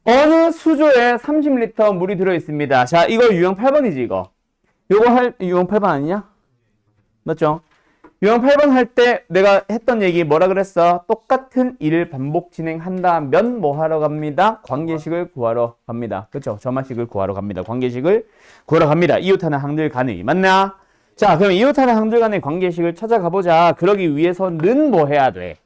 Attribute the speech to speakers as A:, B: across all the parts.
A: 어느 수조에 30리터 물이 들어있습니다. 자, 이거 유형 8번이지, 이거. 유형 8번 아니냐? 맞죠? 유형 8번 할 때 내가 했던 얘기 뭐라 그랬어? 똑같은 일을 반복 진행한다면 뭐 하러 갑니다? 관계식을 구하러 갑니다. 그렇죠? 점화식을 구하러 갑니다. 관계식을 구하러 갑니다. 이웃하는 항들 간의. 맞나? 자, 그럼 이웃하는 항들 간의 관계식을 찾아가 보자. 그러기 위해서는 뭐 해야 돼?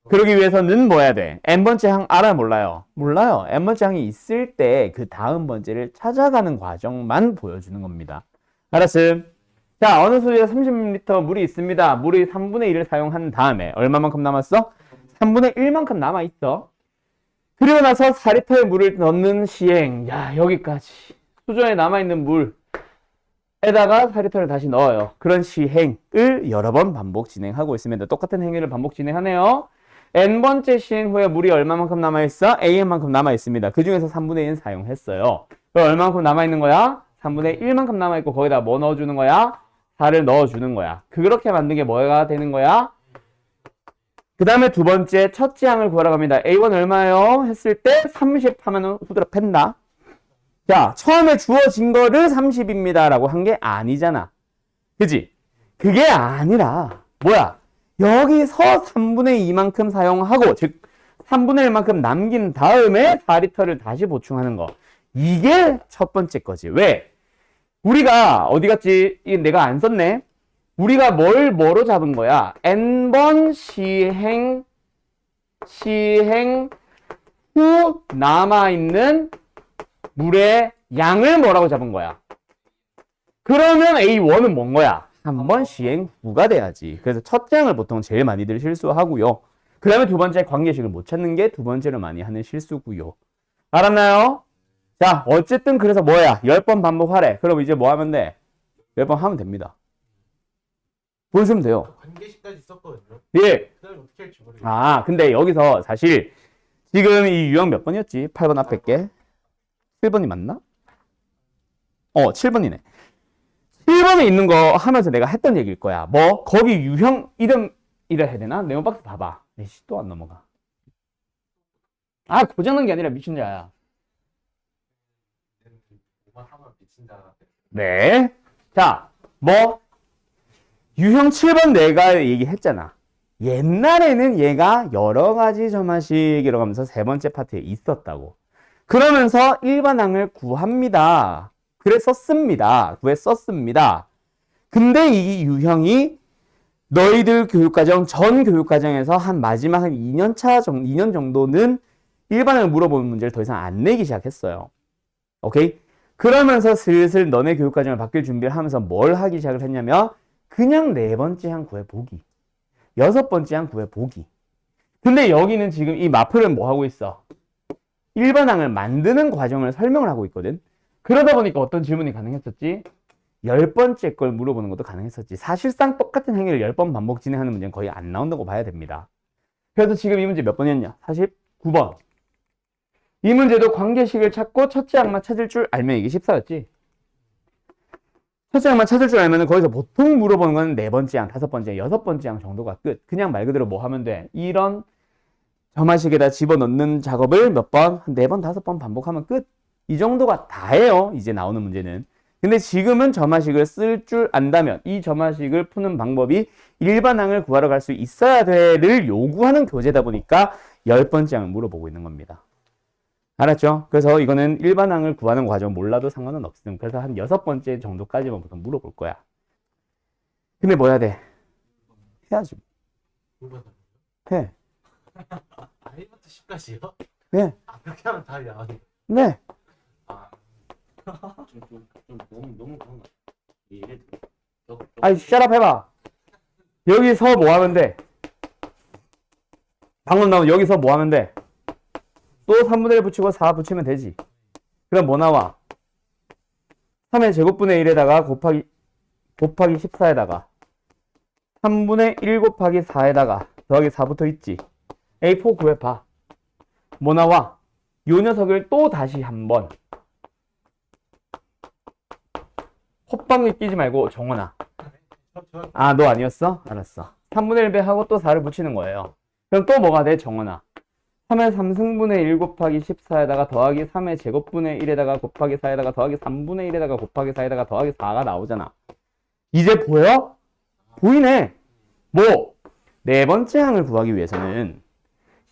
A: 그러기 위해서는 뭐 해야 돼? n번째 항 알아요? 몰라요? 몰라요. n번째 항이 있을 때 그 다음 번째를 찾아가는 과정만 보여주는 겁니다. 알았음? 자, 어느 수조에 30리터 물이 있습니다. 물의 3분의 1을 사용한 다음에 얼마만큼 남았어? 3분의 1만큼 남아있어. 그리고 나서 4리터의 물을 넣는 시행. 야, 여기까지. 수조에 남아있는 물에다가 4리터를 다시 넣어요. 그런 시행을 여러 번 반복 진행하고 있습니다. 똑같은 행위를 반복 진행하네요. n번째 시행 후에 물이 얼마만큼 남아있어? AM만큼 남아있습니다. 그 중에서 3분의 1은 사용했어요. 그럼 얼마만큼 남아있는 거야? 3분의 1만큼 남아있고 거기다 뭐 넣어주는 거야? 4를 넣어주는 거야. 그렇게 만든 게 뭐가 되는 거야? 그 다음에 두 번째 첫째 항을 구하러 갑니다. A1 얼마예요? 했을 때 30 하면 후드라 팬다. 자, 처음에 주어진 거를 30입니다 라고 한 게 아니잖아. 그지? 그게 아니라 뭐야? 여기서 3분의 2만큼 사용하고 즉 3분의 1만큼 남긴 다음에 4리터를 다시 보충하는 거. 이게 첫 번째 거지. 왜? 우리가 어디 갔지? 내가 안 썼네. 우리가 뭐로 잡은 거야? n번 시행 후 남아있는 물의 양을 뭐라고 잡은 거야? 그러면 A1은 뭔 거야? 한 번 시행 후가 돼야지. 그래서 첫째 항을 보통 제일 많이들 실수하고요. 그 다음에 두 번째 관계식을 못 찾는 게 두 번째로 많이 하는 실수고요. 알았나요? 자, 어쨌든 그래서 뭐야? 10번 반복하래. 그럼 이제 뭐 하면 돼? 10번 하면 됩니다. 보여주면 돼요.
B: 관계식까지 썼거든요.
A: 예.
B: 그다음에 어떻게 할지 모르겠어요.
A: 아, 근데 여기서 사실 지금 이 유형 몇 번이었지? 8번 앞에 게 7번이 맞나? 7번이네. 7번에 있는 거 하면서 내가 했던 얘기일 거야. 뭐? 거기 유형 이름 이래 해야 되나? 네모박스 봐봐. 에이씨, 또 안 넘어가. 아, 고장난 게 아니라 미친 자야.
B: 뭐만 하면 미친 줄 알았대.
A: 네. 자, 뭐? 유형 7번 내가 얘기했잖아. 옛날에는 얘가 여러 가지 점화식이라고 하면서 세 번째 파트에 있었다고. 그러면서 일반항을 구합니다. 구했었습니다. 근데 이 유형이 너희들 교육과정, 전 교육과정에서 한 마지막 한 2년 정도는 일반항을 물어보는 문제를 더 이상 안 내기 시작했어요. 오케이? 그러면서 슬슬 너네 교육과정을 바뀔 준비를 하면서 뭘 하기 시작을 했냐면 그냥 네 번째 항 구해보기, 여섯 번째 항 구해보기. 근데 여기는 지금 이 마플을 뭐 하고 있어? 일반항을 만드는 과정을 설명을 하고 있거든. 그러다 보니까 어떤 질문이 가능했었지? 10번째 걸 물어보는 것도 가능했었지. 사실상 똑같은 행위를 10번 반복 진행하는 문제는 거의 안 나온다고 봐야 됩니다. 그래서 지금 이 문제 몇 번이었냐? 49번. 이 문제도 관계식을 찾고 첫째 항만 찾을 줄 알면 이게 14였지. 첫째 항만 찾을 줄 알면 거기서 보통 물어보는 건 네 번째 항, 다섯 번째, 여섯 번째 항 정도가 끝. 그냥 말 그대로 뭐 하면 돼? 이런 점화식에다 집어넣는 작업을 몇 번? 한 4번, 5번 반복하면 끝. 이 정도가 다예요. 이제 나오는 문제는. 근데 지금은 점화식을 쓸 줄 안다면 이 점화식을 푸는 방법이 일반항을 구하러 갈 수 있어야 돼를 요구하는 교재다 보니까 10번째 항을 물어보고 있는 겁니다. 알았죠? 그래서 이거는 일반항을 구하는 과정 몰라도 상관은 없음. 그래서 한 6번째 정도까지만 보통 물어볼 거야. 근데 뭐 해야 돼? 해야지. 해.
B: 아, 1부터 10까지요?
A: 네.
B: 아, 그렇게 하면 답이 나와요.
A: 네.
B: 좀 너무 그런 거 같아요.
A: 아이, 샷업 해봐. 여기서 뭐 하면 돼? 방금 나온 여기서 뭐 하면 돼? 또 3분의 1 붙이고 4 붙이면 되지. 그럼 뭐 나와? 3의 제곱분의 1에다가 곱하기 14에다가 3분의 1 곱하기 4에다가 더하기 4 붙어 있지. A4 구해봐. 뭐 나와? 요 녀석을 또 다시 한번 콧방귀 끼지 말고 정원아. 아, 너 아니었어? 알았어. 3분의 1배 하고 또 4를 붙이는 거예요. 그럼 또 뭐가 돼? 정원아. 3의 3승분의 1 곱하기 14에다가 더하기 3의 제곱분의 1에다가 곱하기 4에다가 더하기 3분의 1에다가 곱하기 4에다가 더하기 4가 나오잖아. 이제 보여? 보이네. 뭐? 네 번째 항을 구하기 위해서는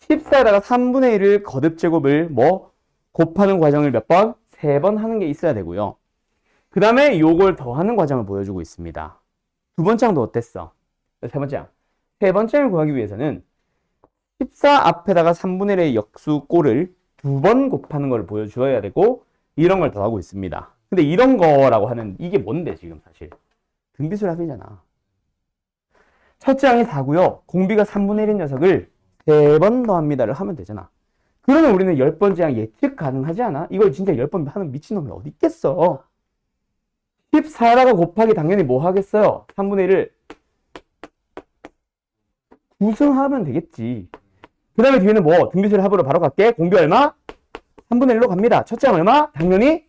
A: 14에다가 3분의 1을 거듭제곱을 뭐? 곱하는 과정을 몇 번? 3번 하는 게 있어야 되고요. 그 다음에 요걸 더하는 과정을 보여주고 있습니다. 두 번째 항도 어땠어? 세 번째 항. 세 번째 항을 구하기 위해서는 14 앞에다가 3분의 1의 역수 꼴을 두 번 곱하는 걸 보여주어야 되고 이런 걸 더하고 있습니다. 근데 이런 거라고 하는 이게 뭔데 지금 사실? 등비술 합이잖아. 첫째 항이 4고요. 공비가 3분의 1인 녀석을 3번 더합니다를 하면 되잖아. 그러면 우리는 10번째 항 예측 가능하지 않아? 이걸 진짜 10번 하는 미친놈이 어디 있겠어? 14라고 곱하기 당연히 뭐 하겠어요? 3분의 1을 구승하면 되겠지. 그 다음에 뒤에는 뭐? 등비술 합으로 바로 갈게. 공비 얼마? 3분의 1로 갑니다. 첫째 항 얼마? 당연히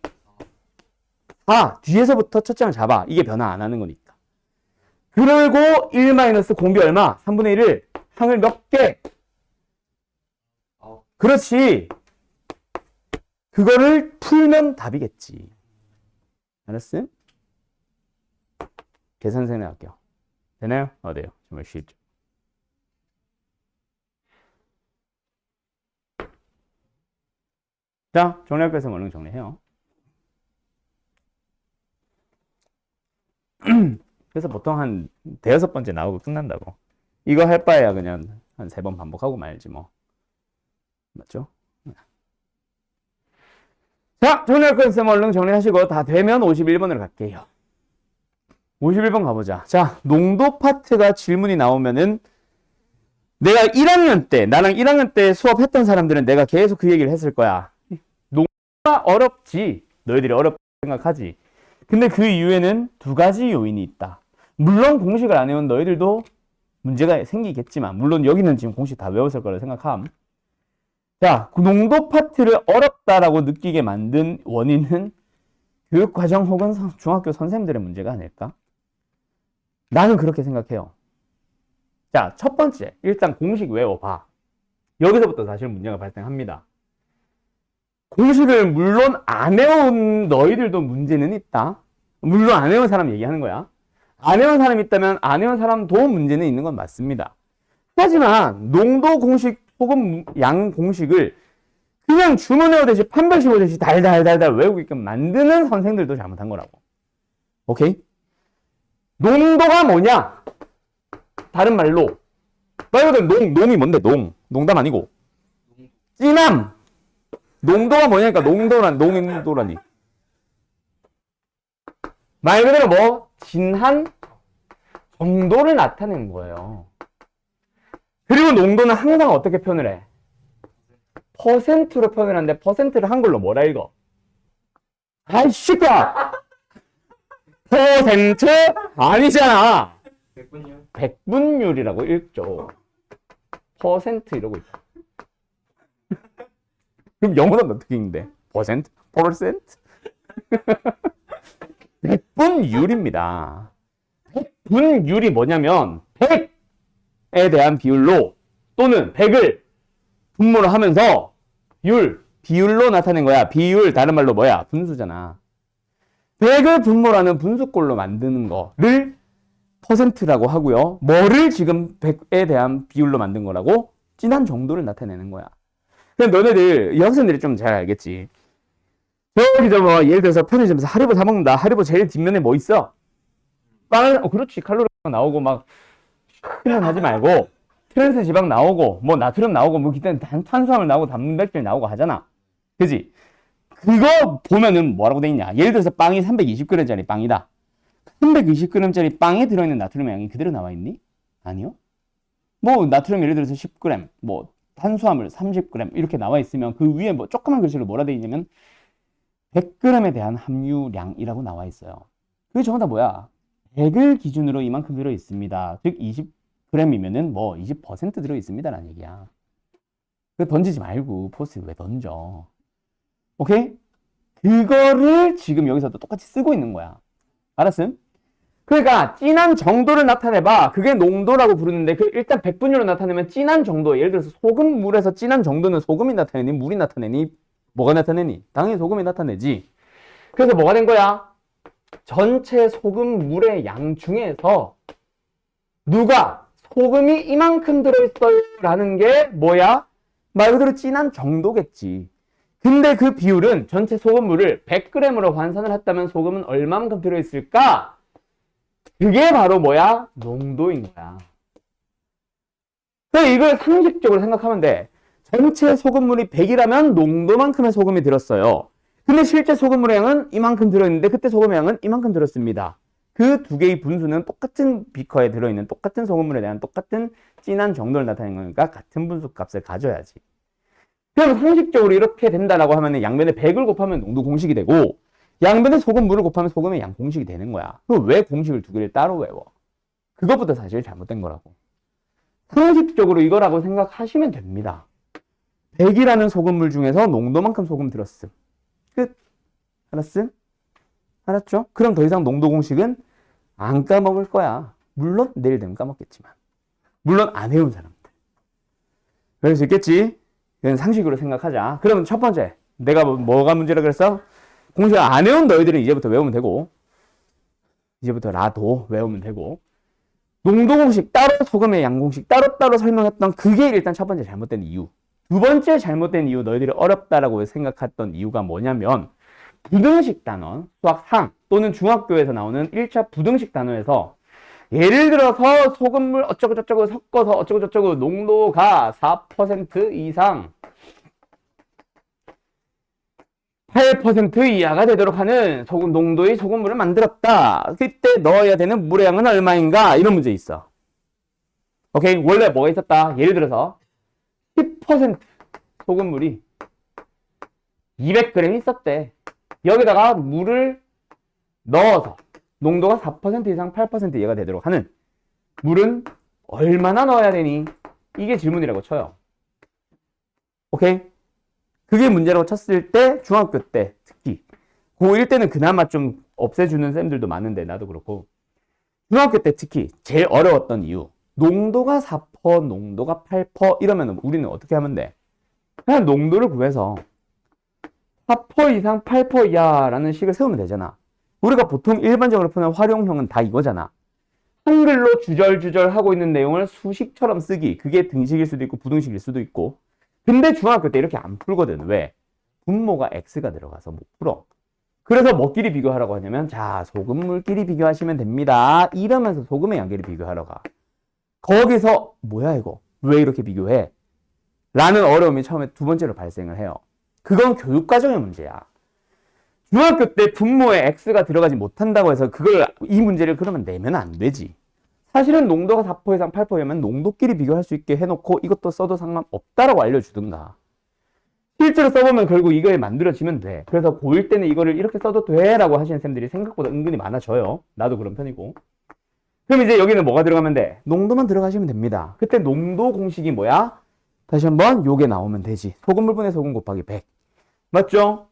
A: 4. 뒤에서부터 첫째 항 잡아. 이게 변화 안 하는 거니까. 그리고 1 마이너스 공비 얼마? 3분의 1을 항을 몇 개? 그렇지. 그거를 풀면 답이겠지. 알았음? 계산생략 할게요. 되나요? 어때요? 정말 쉽죠. 자, 정리할 거에서 얼른 정리해요. 그래서 보통 한 대여섯 번째 나오고 끝난다고. 이거 할 바에야 그냥 한 3번 반복하고 말지 뭐. 맞죠? 자, 정리할 거 있으면 얼른 정리하시고 다 되면 51번으로 갈게요. 51번 가보자. 자, 농도 파트가 질문이 나오면은 내가 1학년 때, 나랑 1학년 때 수업했던 사람들은 내가 계속 그 얘기를 했을 거야. 농도가 어렵지. 너희들이 어렵다고 생각하지. 근데 그 이유에는 두 가지 요인이 있다. 물론 공식을 안 외운 너희들도 문제가 생기겠지만, 물론 여기는 지금 공식 다 외웠을 거라 생각함. 자, 농도 파트를 어렵다라고 느끼게 만든 원인은 교육과정 혹은 중학교 선생님들의 문제가 아닐까? 나는 그렇게 생각해요. 자, 첫 번째, 일단 공식 외워봐. 여기서부터 사실 문제가 발생합니다. 공식을 물론 안 외운 너희들도 문제는 있다. 물론 안 외운 사람 얘기하는 거야. 안 외운 사람이 있다면 안 외운 사람도 문제는 있는 건 맞습니다. 하지만 농도 공식 혹은 양 공식을 그냥 주문 외우듯이 판별식 외우듯이 달달달달 외우게끔 만드는 선생들도 잘못한 거라고. 오케이? 농도가 뭐냐? 다른 말로 말 그대로 농이 뭔데? 농담 아니고 진함. 농도가 뭐냐니까 농도라니. 말 그대로 뭐? 진한 정도를 나타내는 거예요. 그리고 농도는 항상 어떻게 표현을 해? 퍼센트로 표현을 하는데 퍼센트를 한글로 뭐라 읽어? 아이씨가 퍼센트 아니잖아. 백분율이라고 읽죠. 퍼센트 이러고 있죠. 그럼 영어는 어떻게 읽는데? 퍼센트? 퍼센트? 백분율입니다. 백분율이 뭐냐면 100에 대한 비율로 또는 100을 분모로 하면서 비율로 나타낸 거야. 비율 다른 말로 뭐야? 분수잖아. 100을 분모로 하는 분수꼴로 만드는 거를 퍼센트라고 하고요. 뭐를 지금 100에 대한 비율로 만든 거라고? 진한 정도를 나타내는 거야. 그럼 너네들, 이 학생들이 좀 잘 알겠지. 저기 뭐 예를 들어서 편의점에서 하리보 사 먹는다. 하리보 제일 뒷면에 뭐 있어? 빵을, 그렇지. 칼로리가 나오고 막 표현하지 말고 트랜스 지방 나오고 뭐 나트륨 나오고 뭐 기타 탄수화물 나오고 단백질 나오고 하잖아. 그지? 그거 보면은 뭐라고 돼 있냐? 예를 들어서 빵이 320g짜리 빵이다. 320g짜리 빵에 들어있는 나트륨의 양이 그대로 나와 있니? 아니요. 뭐 나트륨 예를 들어서 10g, 뭐 탄수화물 30g 이렇게 나와 있으면 그 위에 뭐 조그만 글씨로 뭐라 돼 있냐면 100g에 대한 함유량이라고 나와 있어요. 그게 전부 다 뭐야? 100을 기준으로 이만큼 들어 있습니다. 즉 20g이면은 뭐 20% 들어 있습니다라는 얘기야. 그 던지지 말고 포스트 왜 던져? 오케이? 그거를 지금 여기서도 똑같이 쓰고 있는 거야. 알았음? 그러니까 진한 정도를 나타내봐. 그게 농도라고 부르는데 그 일단 백분율로 나타내면 진한 정도. 예를 들어서 소금물에서 진한 정도는 소금이 나타내니 물이 나타내니 뭐가 나타내니? 당연히 소금이 나타내지. 그래서 뭐가 된 거야? 전체 소금물의 양 중에서 누가 소금이 이만큼 들어있어요 라는 게 뭐야? 말 그대로 진한 정도겠지. 근데 그 비율은 전체 소금물을 100g으로 환산을 했다면 소금은 얼마만큼 들어있을까? 그게 바로 뭐야? 농도인 거야. 그래서 이걸 상식적으로 생각하면 돼. 전체 소금물이 100이라면 농도만큼의 소금이 들었어요. 근데 실제 소금물의 양은 이만큼 들어있는데 그때 소금의 양은 이만큼 들었습니다. 그 두 개의 분수는 똑같은 비커에 들어있는 똑같은 소금물에 대한 똑같은 진한 정도를 나타내는 거니까 같은 분수 값을 가져야지. 그럼 상식적으로 이렇게 된다라고 하면 양변에 100을 곱하면 농도 공식이 되고 양변에 소금물을 곱하면 소금의 양 공식이 되는 거야. 그럼 왜 공식을 두 개를 따로 외워? 그것부터 사실 잘못된 거라고. 상식적으로 이거라고 생각하시면 됩니다. 100이라는 소금물 중에서 농도만큼 소금 들었음. 끝. 알았음? 알았죠? 그럼 더 이상 농도 공식은 안 까먹을 거야. 물론 내일 되면 까먹겠지만. 물론 안 해온 사람들. 그럴 수 있겠지? 이건 상식으로 생각하자. 그러면 첫 번째, 내가 뭐가 문제라 그랬어? 공식을 안 해온 너희들은 이제부터 외우면 되고, 이제부터라도 외우면 되고, 농도 공식 따로 소금의 양 공식 따로따로 설명했던 그게 일단 첫 번째 잘못된 이유. 두 번째 잘못된 이유, 너희들이 어렵다라고 생각했던 이유가 뭐냐면 부등식 단원, 수학 3 또는 중학교에서 나오는 1차 부등식 단원에서 예를 들어서 소금물 어쩌고저쩌고 섞어서 어쩌고저쩌고 농도가 4% 이상 8% 이하가 되도록 하는 소금 농도의 소금물을 만들었다. 그때 넣어야 되는 물의 양은 얼마인가? 이런 문제 있어. 오케이? 원래 뭐가 있었다? 예를 들어서 10% 소금물이 200g 있었대. 여기다가 물을 넣어서 농도가 4% 이상 8% 이하가 되도록 하는 물은 얼마나 넣어야 되니? 이게 질문이라고 쳐요. 오케이? 그게 문제라고 쳤을 때 중학교 때 특히 고1 때는 그나마 좀 없애주는 쌤들도 많은데 나도 그렇고 중학교 때 특히 제일 어려웠던 이유 농도가 4%, 농도가 8% 이러면 우리는 어떻게 하면 돼? 그냥 농도를 구해서 4% 이상 8% 이하라는 식을 세우면 되잖아. 우리가 보통 일반적으로 푸는 활용형은 다 이거잖아. 한글로 주절주절 하고 있는 내용을 수식처럼 쓰기. 그게 등식일 수도 있고 부등식일 수도 있고. 근데 중학교 때 이렇게 안 풀거든. 왜? 분모가 x가 들어가서 못 풀어. 그래서 뭐끼리 비교하라고 하냐면 자 소금물끼리 비교하시면 됩니다. 이러면서 소금의 양끼리 비교하러 가. 거기서 뭐야 이거? 왜 이렇게 비교해? 라는 어려움이 처음에 두 번째로 발생을 해요. 그건 교육과정의 문제야. 중학교 때 분모에 x가 들어가지 못한다고 해서 이 문제를 그러면 내면 안 되지. 사실은 농도가 4% 이상 8%면 농도끼리 비교할 수 있게 해놓고 이것도 써도 상관없다라고 알려주든가. 실제로 써보면 결국 이거에 만들어지면 돼. 그래서 고1 때는 이거를 이렇게 써도 돼 라고 하시는 쌤들이 생각보다 은근히 많아져요. 나도 그런 편이고. 그럼 이제 여기는 뭐가 들어가면 돼? 농도만 들어가시면 됩니다. 그때 농도 공식이 뭐야? 다시 한번 요게 나오면 되지. 소금물분의 소금 곱하기 100. 맞죠?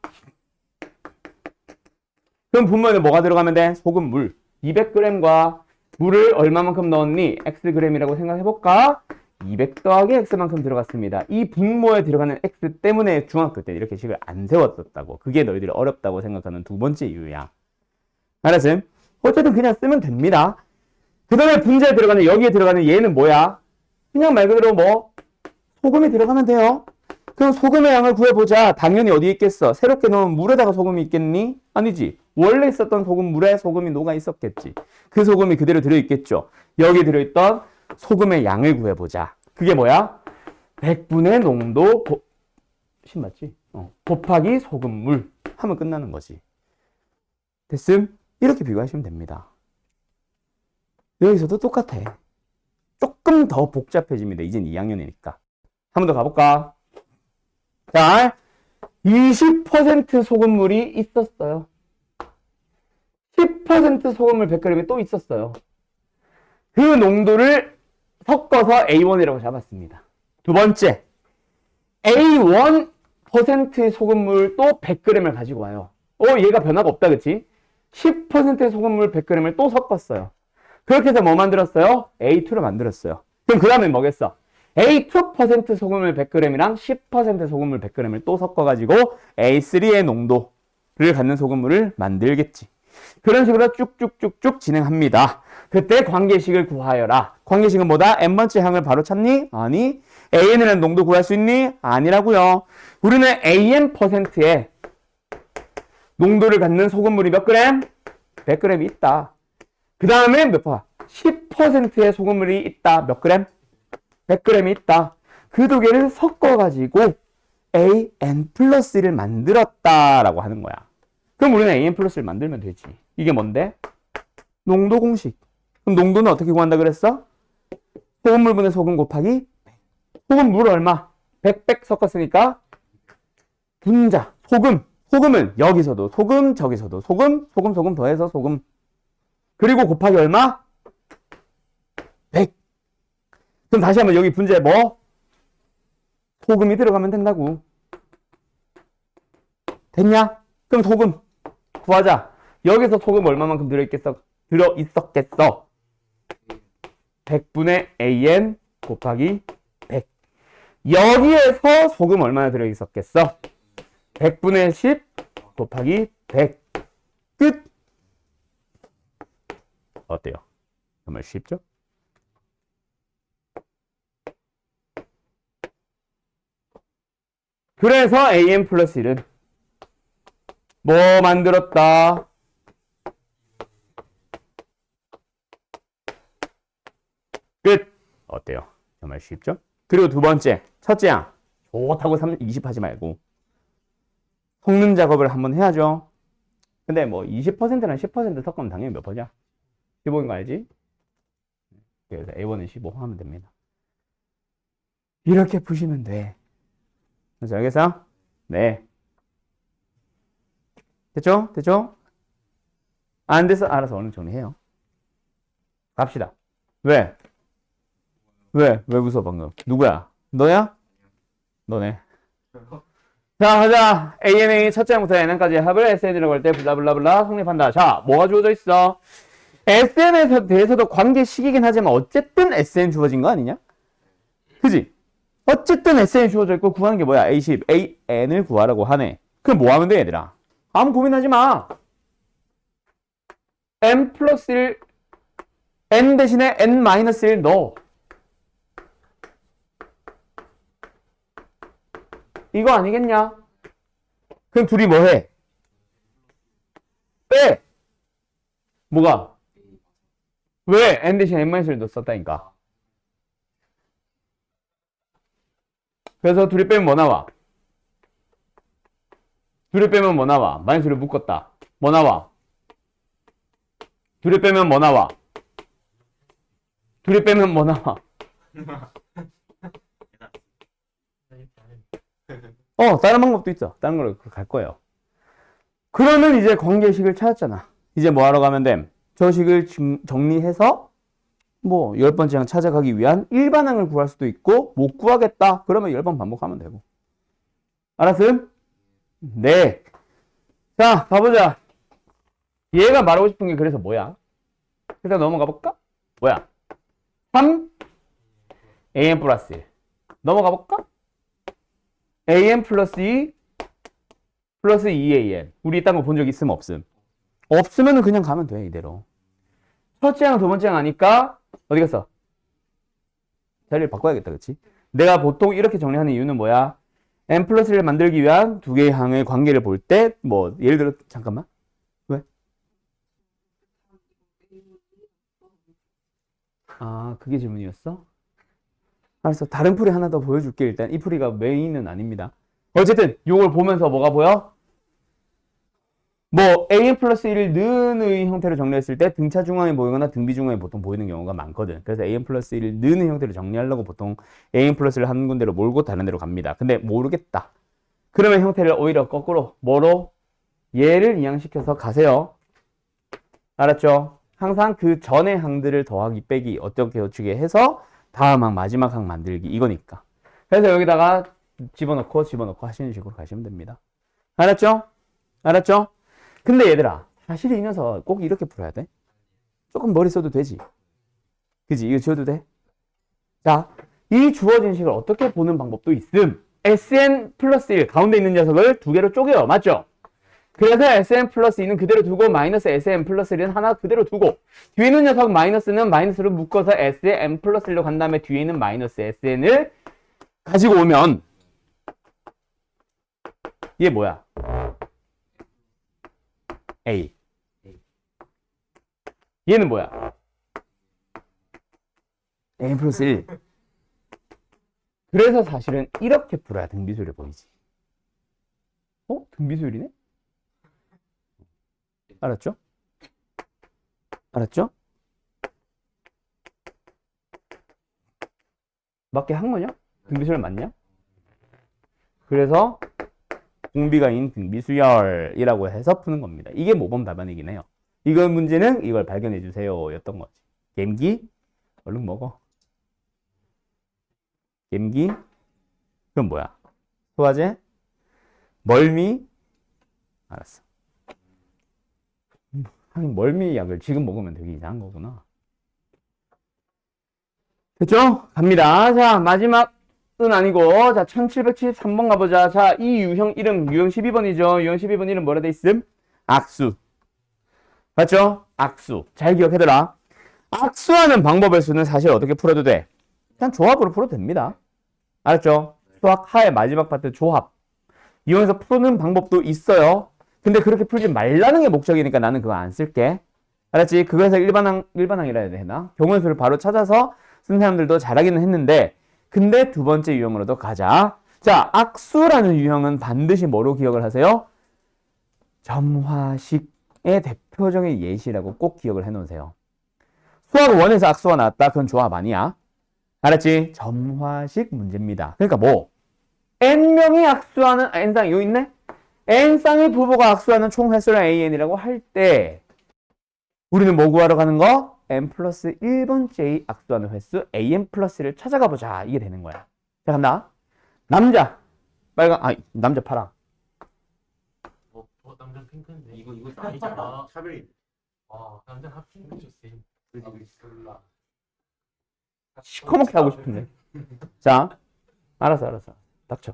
A: 그럼 분모에는 뭐가 들어가면 돼? 소금물 200g과 물을 얼마만큼 넣었니? xg이라고 생각해볼까? 200 더하기 x만큼 들어갔습니다. 이 분모에 들어가는 x 때문에 중학교 때 이렇게 식을 안 세웠었다고. 그게 너희들이 어렵다고 생각하는 두 번째 이유야. 알았음? 어쨌든 그냥 쓰면 됩니다. 그 다음에 분자에 들어가는 여기에 들어가는 얘는 뭐야? 그냥 말 그대로 뭐 소금이 들어가면 돼요. 그럼 소금의 양을 구해보자. 당연히 어디 있겠어? 새롭게 넣은 물에다가 소금이 있겠니? 아니지. 원래 있었던 소금물에 소금이 녹아 있었겠지. 그 소금이 그대로 들어있겠죠. 여기 들어있던 소금의 양을 구해보자. 그게 뭐야? 100분의 농도 맞지? 곱하기 소금물 하면 끝나는 거지. 됐음? 이렇게 비교하시면 됩니다. 여기서도 똑같아. 조금 더 복잡해집니다. 이젠 2학년이니까. 한 번 더 가볼까? 자, 20% 소금물이 있었어요. 10% 소금물 100g이 또 있었어요. 그 농도를 섞어서 A1이라고 잡았습니다. 두 번째, A1 10%의 소금물 또 100g을 가지고 와요. 얘가 변화가 없다, 그치? 10%의 소금물 100g을 또 섞었어요. 그렇게 해서 뭐 만들었어요? A2를 만들었어요. 그럼 그 다음에 뭐겠어? A2% 소금물 100g이랑 10% 소금물 100g을 또 섞어가지고 A3의 농도를 갖는 소금물을 만들겠지. 그런 식으로 쭉쭉쭉쭉 진행합니다. 그때 관계식을 구하여라. 관계식은 뭐다? n번째 항을 바로 찾니? 아니. AN이라는 농도 구할 수 있니? 아니라고요. 우리는 AN%의 농도를 갖는 소금물이 몇 그램? 100g이 있다. 그 다음에 몇 파? 10%의 소금물이 있다. 몇 그램? 100g이 있다. 그 두 개를 섞어가지고 AN 플러스 1을 만들었다라고 하는 거야. 그럼 우리는 AN 플러스 1을 만들면 되지. 이게 뭔데? 농도 공식. 그럼 농도는 어떻게 구한다 그랬어? 소금물분의 소금 곱하기 소금물 얼마? 100 섞었으니까 분자. 소금은 여기서도 소금, 저기서도 소금 더해서 소금. 그리고 곱하기 얼마? 100. 그럼 다시 한번 여기 분자에 뭐? 소금이 들어가면 된다고. 됐냐? 그럼 소금 구하자. 여기서 소금 얼마만큼 들어있겠어? 100분의 AN 곱하기 100. 여기에서 소금 얼마나 들어있었겠어? 100분의 10 곱하기 100. 끝. 어때요? 정말 쉽죠? 그래서 AN 플러스 1은 뭐 만들었다? 끝. 어때요? 정말 쉽죠? 그리고 두 번째, 첫째 항. 좋다고 20 하지 말고 섞는 작업을 한번 해야죠. 근데 뭐 20%랑 10% 섞으면 당연히 몇 퍼냐? 15인 거 알지? 그래서 A1은 15 하면 됩니다. 이렇게 푸시면 돼. 그래서 알겠어? 네. 됐죠? 됐죠? 안 돼서 알아서 얼른 정리해요. 갑시다. 왜? 왜 웃어 방금? 누구야? 너야? 너네. 자, 가자. ANA 첫째 항부터 NN까지 합을 SN이라고 할 때 블라블라블라 성립한다. 자, 뭐가 주어져 있어? SN에 대해서도 관계식이긴 하지만 어쨌든 SN 주어진 거 아니냐? 그지? 어쨌든 SN이 주어져 있고 구하는 게 뭐야? A10, AN을 구하라고 하네. 그럼 뭐 하면 돼, 얘들아? 아무 고민하지 마. N 플러스 1, N 대신에 N 마이너스 1 넣어. 이거 아니겠냐? 그럼 둘이 뭐 해? 빼! 뭐가? 왜? N 대신에 N-1을 넣었다니까. 그래서 둘이 빼면 뭐 나와? 둘이 빼면 뭐 나와? 마이너스를 묶었다. 뭐 나와? 둘이 빼면 뭐 나와? 둘이 빼면 뭐 나와? 다른 방법도 있어. 다른 걸로 갈 거예요. 그러면 이제 관계식을 찾았잖아. 이제 뭐 하러 가면 돼? 저 식을 정리해서 뭐 10번째 항 찾아가기 위한 일반항을 구할 수도 있고 못 구하겠다. 그러면 10번 반복하면 되고. 알았음? 네. 자, 가보자. 얘가 말하고 싶은 게 그래서 뭐야? 일단 넘어가 볼까? 뭐야? 3 AN 플러스 1. 넘어가 볼까? AN 플러스 2 플러스 2AN. 우리 이딴 거 본 적 있음 없음? 없으면 그냥 가면 돼, 이대로. 첫째 항, 두 번째 항 아니까 어디 갔어? 자리를 바꿔야겠다, 그치? 내가 보통 이렇게 정리하는 이유는 뭐야? n 플러스를 만들기 위한 두 개의 항의 관계를 볼 때, 뭐, 예를 들어, 잠깐만. 왜? 아, 그게 질문이었어? 알았어. 다른 풀이 하나 더 보여줄게, 일단. 이 풀이가 메인은 아닙니다. 어쨌든, 요걸 보면서 뭐가 보여? 뭐, AN 플러스 1을 는의 형태로 정리했을 때 등차 중앙에 보이거나 등비 중앙에 보통 보이는 경우가 많거든. 그래서 AN 플러스 1을 는의 형태로 정리하려고 보통 AN 플러스를 한 군데로 몰고 다른 데로 갑니다. 근데 모르겠다. 그러면 형태를 오히려 거꾸로 뭐로? 얘를 이항시켜서 가세요. 알았죠? 항상 그 전의 항들을 더하기 빼기 어떻게 어떻게 해서 다음 항 마지막 항 만들기 이거니까. 그래서 여기다가 집어넣고 하시는 식으로 가시면 됩니다. 알았죠? 알았죠? 근데 얘들아, 사실 이 녀석 꼭 이렇게 풀어야 돼? 조금 머리 써도 되지? 그지? 이거 지워도 돼? 자, 이 주어진 식을 어떻게 보는 방법도 있음. Sn 플러스 1, 가운데 있는 녀석을 두 개로 쪼개요. 맞죠? 그래서 Sn 플러스 2는 그대로 두고 마이너스 Sn 플러스 1은 하나 그대로 두고 뒤에 있는 녀석 마이너스는 마이너스로 묶어서 Sn 플러스 1로 간 다음에 뒤에 있는 마이너스 Sn을 가지고 오면 얘 뭐야? A. 얘는 뭐야? N 플러스 1. 그래서 사실은 이렇게 풀어야 등비수열이 보이지. 등비수열이네? 알았죠? 알았죠? 맞게 한 거냐? 등비수열 맞냐? 그래서 공비가인 등비수열이라고 해서 푸는 겁니다. 이게 모범 답안이긴 해요. 이거 문제는 이걸 발견해 주세요 였던 거지. 겜기 얼른 먹어. 겜기 그건 뭐야? 소화제 멀미 알았어. 하긴 멀미 약을 지금 먹으면 되게 이상한 거구나. 됐죠? 갑니다. 자, 마지막은 아니고, 자, 1773번 가보자. 자, 이 유형 이름, 유형 12번이죠. 유형 12번 이름 뭐라 돼 있음? 악수. 맞죠? 악수. 잘 기억해둬라. 악수하는 방법의 수는 사실 어떻게 풀어도 돼? 그냥 조합으로 풀어도 됩니다. 알았죠? 수학 하의 마지막 파트 조합. 이용해서 푸는 방법도 있어요. 근데 그렇게 풀지 말라는 게 목적이니까 나는 그거 안 쓸게. 알았지? 그거에서 일반항이라 해야 되나? 경우의 수를 바로 찾아서 쓴 사람들도 잘하기는 했는데, 근데 두 번째 유형으로도 가자. 자, 악수라는 유형은 반드시 뭐로 기억을 하세요? 점화식의 대표적인 예시라고 꼭 기억을 해놓으세요. 수학 1에서 악수가 나왔다. 그건 조합 아니야. 알았지? 점화식 문제입니다. 그러니까 뭐? n명이 악수하는, n쌍이 여기 있네? n쌍의 부부가 악수하는 총 횟수를 an이라고 할 때, 우리는 뭐 구하러 가는 거? n 플러스 1번째의 악수하는 횟수 an 플러스를 찾아가 보자. 이게 되는 거야. 자, 간다. 남자. 빨강, 남자 파랑.
B: 남자 핑크인데 이거 아니잖아. 차별이. 남자 핑크 줬어요.
A: 시커멓게 하고 싶은데. 자, 알았어. 닥쳐.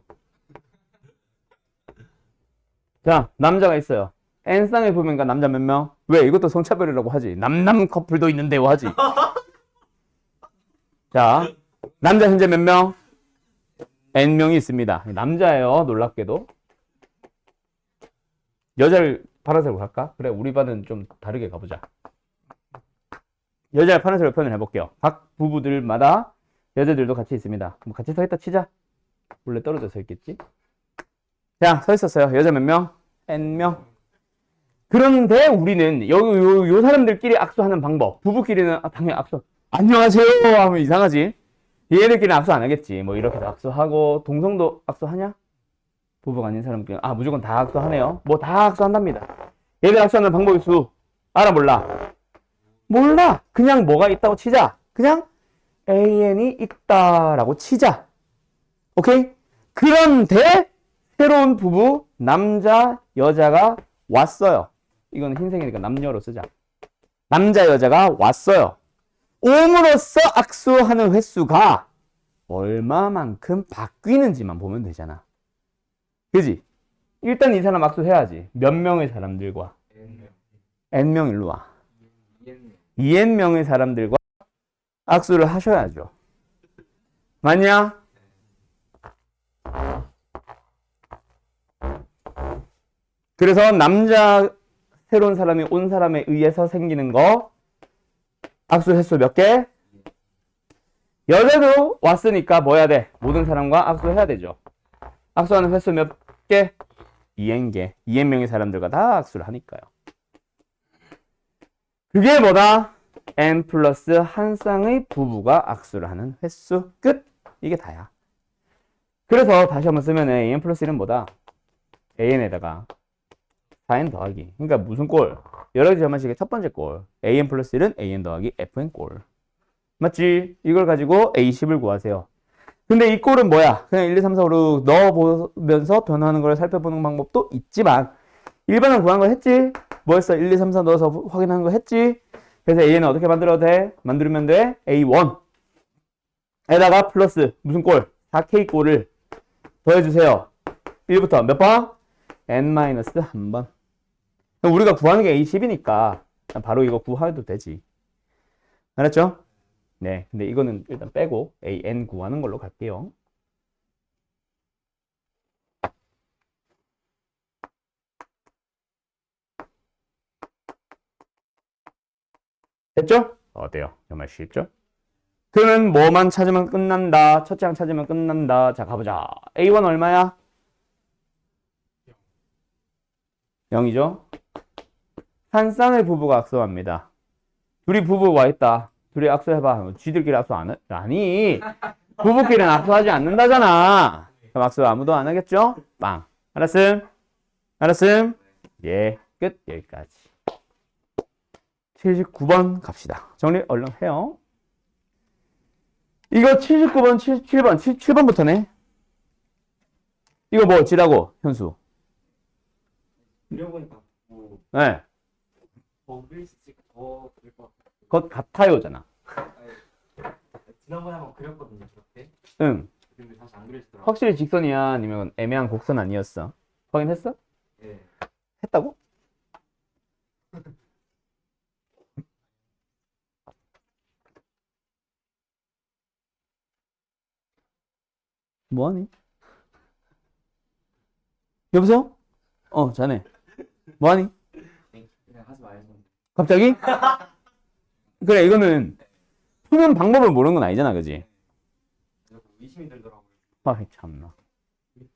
A: 자, 남자가 있어요. n쌍의 부부니까 남자 몇 명? 왜? 이것도 성차별이라고 하지. 남남 커플도 있는데요 하지. 자, 남자 현재 몇 명? n명이 있습니다. 남자예요. 놀랍게도. 여자를 파란색으로 할까? 그래, 우리 반은 좀 다르게 가보자. 여자를 파란색으로 표현을 해볼게요. 각 부부들마다 여자들도 같이 있습니다. 뭐 같이 서 있다 치자. 원래 떨어져 서 있겠지? 자, 서 있었어요. 여자 몇 명? n명. 그런데 우리는 요 사람들끼리 악수하는 방법. 부부끼리는 당연히 악수. 안녕하세요 하면 이상하지. 얘네들끼리는 악수 안 하겠지. 뭐 이렇게 악수하고 동성도 악수하냐? 부부가 아닌 사람끼리 무조건 다 악수하네요. 뭐 다 악수한답니다. 얘들 악수하는 방법의 수 알아 몰라? 몰라. 그냥 뭐가 있다고 치자. 그냥 an이 있다라고 치자. 오케이? 그런데 새로운 부부 남자 여자가 왔어요. 이건 흰색이니까 남녀로 쓰자. 남자 여자가 왔어요. 옴으로써 악수하는 횟수가 얼마만큼 바뀌는지만 보면 되잖아. 그지? 일단 이 사람 악수해야지. 몇 명의 사람들과? n명 일로 와. 2n명의 사람들과 악수를 하셔야죠. 맞냐? 그래서 남자 새로운 사람이 온 사람에 의해서 생기는 거 악수 횟수 몇 개? 여자도 왔으니까 뭐 해야 돼? 모든 사람과 악수해야 되죠. 악수하는 횟수 몇 개? 2n개. 2n명의 사람들과 다 악수를 하니까요. 그게 뭐다? n 플러스 한 쌍의 부부가 악수를 하는 횟수 끝. 이게 다야. 그래서 다시 한번 쓰면 an 플러스 1은 뭐다? an에다가 4n 더하기. 그러니까 무슨 꼴? 여러 가지 점한식의 첫 번째 꼴. an 플러스 1은 an 더하기 fn 꼴. 맞지? 이걸 가지고 a10을 구하세요. 근데 이 꼴은 뭐야? 그냥 1, 2, 3, 4, 5, 6 넣어보면서 변화하는 걸 살펴보는 방법도 있지만 일반은 구한 걸 했지? 뭐 했어? 1, 2, 3, 4 넣어서 확인하는 거 했지? 그래서 A는 어떻게 만들어도 돼? 만들면 돼? A1 에다가 플러스 무슨 꼴? 4K 꼴을 더해주세요. 1부터 몇 번? N-1번. 우리가 구하는 게 A10이니까 바로 이거 구해도 되지. 알았죠? 네, 근데 이거는 일단 빼고 AN 구하는 걸로 갈게요. 됐죠? 어때요? 정말 쉽죠? 그는 뭐만 찾으면 끝난다. 첫째 항 찾으면 끝난다. 자, 가보자. A1 얼마야? 0이죠? 한 쌍의 부부가 악수합니다. 둘이 부부 와 있다. 둘이 악수해봐. 쥐들끼리 악수 안 해? 아니. 부부끼리는 악수하지 않는다잖아. 그럼 악수 아무도 안 하겠죠? 빵. 알았음? 알았음? 예. 끝. 여기까지. 79번 갑시다. 정리 얼른 해요. 이거 79번, 77번, 77번부터네. 이거 뭐 지라고, 현수?
B: 그려보니까 뭐
A: 네.
B: 더 그릴 것 같아요.
A: 것 같아요잖아.
B: 지난번에 한번 그렸거든요, 저렇게.
A: 응.
B: 근데 다시 안 그려지더라고요.
A: 확실히 직선이야? 아니면 애매한 곡선 아니었어? 확인했어?
B: 네.
A: 했다고? 뭐하니? 여보세요? 자네. 뭐하니?
B: 그냥 하지 말고.
A: 갑자기? 그래, 이거는 푸는 방법을 모르는 건 아니잖아, 그지?
B: 자꾸 의심이 들더라고요.
A: 아, 참나.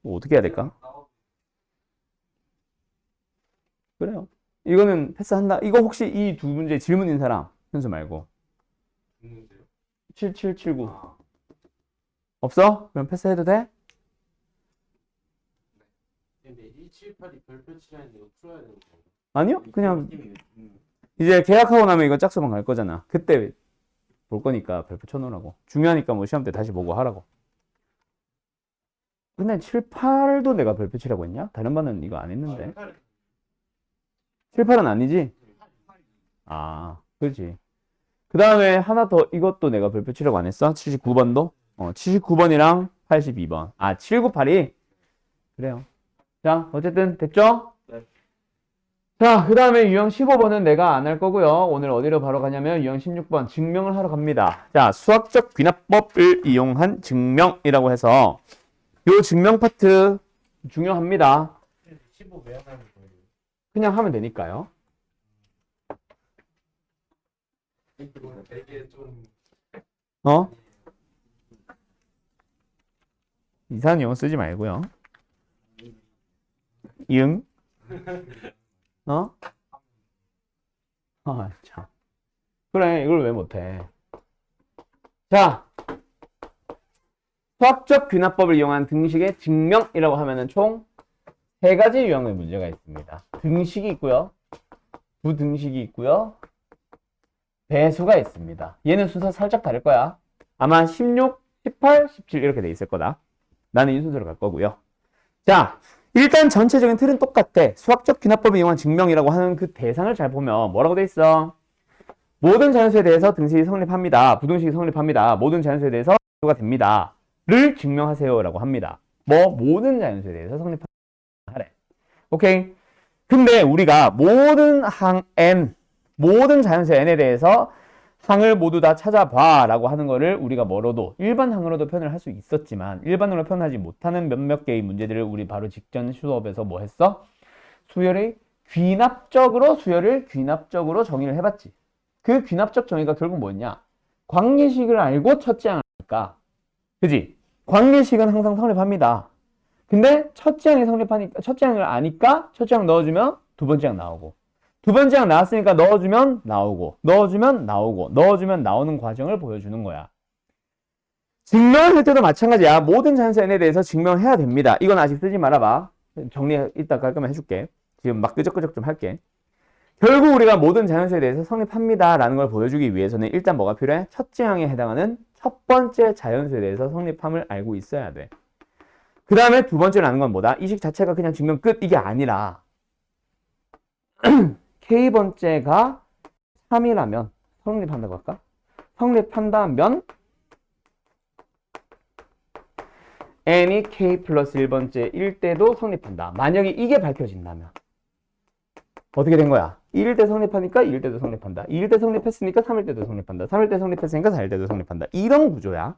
A: 뭐 어떻게 해야 될까? 그래요. 이거는 패스한다. 이거 혹시 이 두 문제 질문인 사람? 현수 말고.
B: 죽는데요?
A: 7779.
B: 아,
A: 없어? 그럼 패스해도 돼?
B: 근데 178이 별표 치라는데 이거 풀어야 되는 거예요.
A: 아니요? 그냥
B: 느낌이
A: 이제 계약하고 나면 이거 짝수방 갈 거잖아. 그때 볼 거니까 별표 쳐놓으라고. 중요하니까 뭐 시험 때 다시 보고 하라고. 근데 7, 8도 내가 별표 치라고 했냐? 다른 반은 이거 안 했는데. 7, 8은 아니지? 아, 그렇지. 그 다음에 하나 더 이것도 내가 별표 치라고 안 했어? 79번도? 79번이랑 82번. 아, 798이? 그래요. 자, 어쨌든 됐죠?
B: 네.
A: 자, 그 다음에 유형 15번은 내가 안 할 거고요. 오늘 어디로 바로 가냐면 유형 16번 증명을 하러 갑니다. 자, 수학적 귀납법을 이용한 증명이라고 해서 요 증명 파트 중요합니다.
B: 15 왜 하는 거예요?
A: 그냥 하면 되니까요.
B: 이거 되게 좀
A: 이상한 용어 쓰지 말고요. 이응? 참. 그래, 이걸 왜 못해? 자, 수학적 귀납법을 이용한 등식의 증명이라고 하면은 총 3가지 유형의 문제가 있습니다. 등식이 있고요. 부등식이 있고요. 배수가 있습니다. 얘는 순서 살짝 다를 거야. 아마 16, 18, 17 이렇게 돼 있을 거다. 나는 이 순서로 갈 거고요. 자, 일단 전체적인 틀은 똑같아. 수학적 귀납법을 이용한 증명이라고 하는 그 대상을 잘 보면 뭐라고 돼 있어? 모든 자연수에 대해서 등식이 성립합니다. 부등식이 성립합니다. 모든 자연수에 대해서 배수가 됩니다. 를 증명하세요 라고 합니다. 모든 자연수에 대해서 성립하래. 오케이. 근데 우리가 모든 항 n, 모든 자연수 n에 대해서 항을 모두 다 찾아봐 라고 하는 거를 우리가 뭐로도 일반 항으로도 표현을 할 수 있었지만 일반으로 표현하지 못하는 몇몇 개의 문제들을 우리 바로 직전 수업에서 뭐 했어? 수열을 귀납적으로 정의를 해봤지. 그 귀납적 정의가 결국 뭐였냐? 관계식을 알고 첫째 항을 하니까, 그지? 관계식은 항상 성립합니다. 근데 첫째 항을 아니까 첫째 항 넣어주면 두 번째 항 나오고, 두 번째 항 나왔으니까 넣어주면 나오고, 넣어주면 나오고, 넣어주면 나오는 과정을 보여주는 거야. 증명을 할 때도 마찬가지야. 모든 자연수 n에 대해서 증명해야 됩니다. 이건 아직 쓰지 말아봐. 정리 이따 깔끔히 해줄게. 지금 막 끄적끄적 좀 할게. 결국 우리가 모든 자연수에 대해서 성립합니다 라는 걸 보여주기 위해서는 일단 뭐가 필요해? 첫째 항에 해당하는 첫 번째 자연수에 대해서 성립함을 알고 있어야 돼. 그 다음에 두 번째로 아는 건 뭐다? 이 식 자체가 그냥 증명 끝 이게 아니라 K번째가 3이라면 성립한다고 할까? 성립한다면 n이 K 플러스 1번째일 때도 성립한다. 만약에 이게 밝혀진다면 어떻게 된 거야? 1일 때 성립하니까 2일 때도 성립한다. 2일 때 성립했으니까 3일 때도 성립한다. 3일 때 성립했으니까 4일 때도 성립한다. 이런 구조야.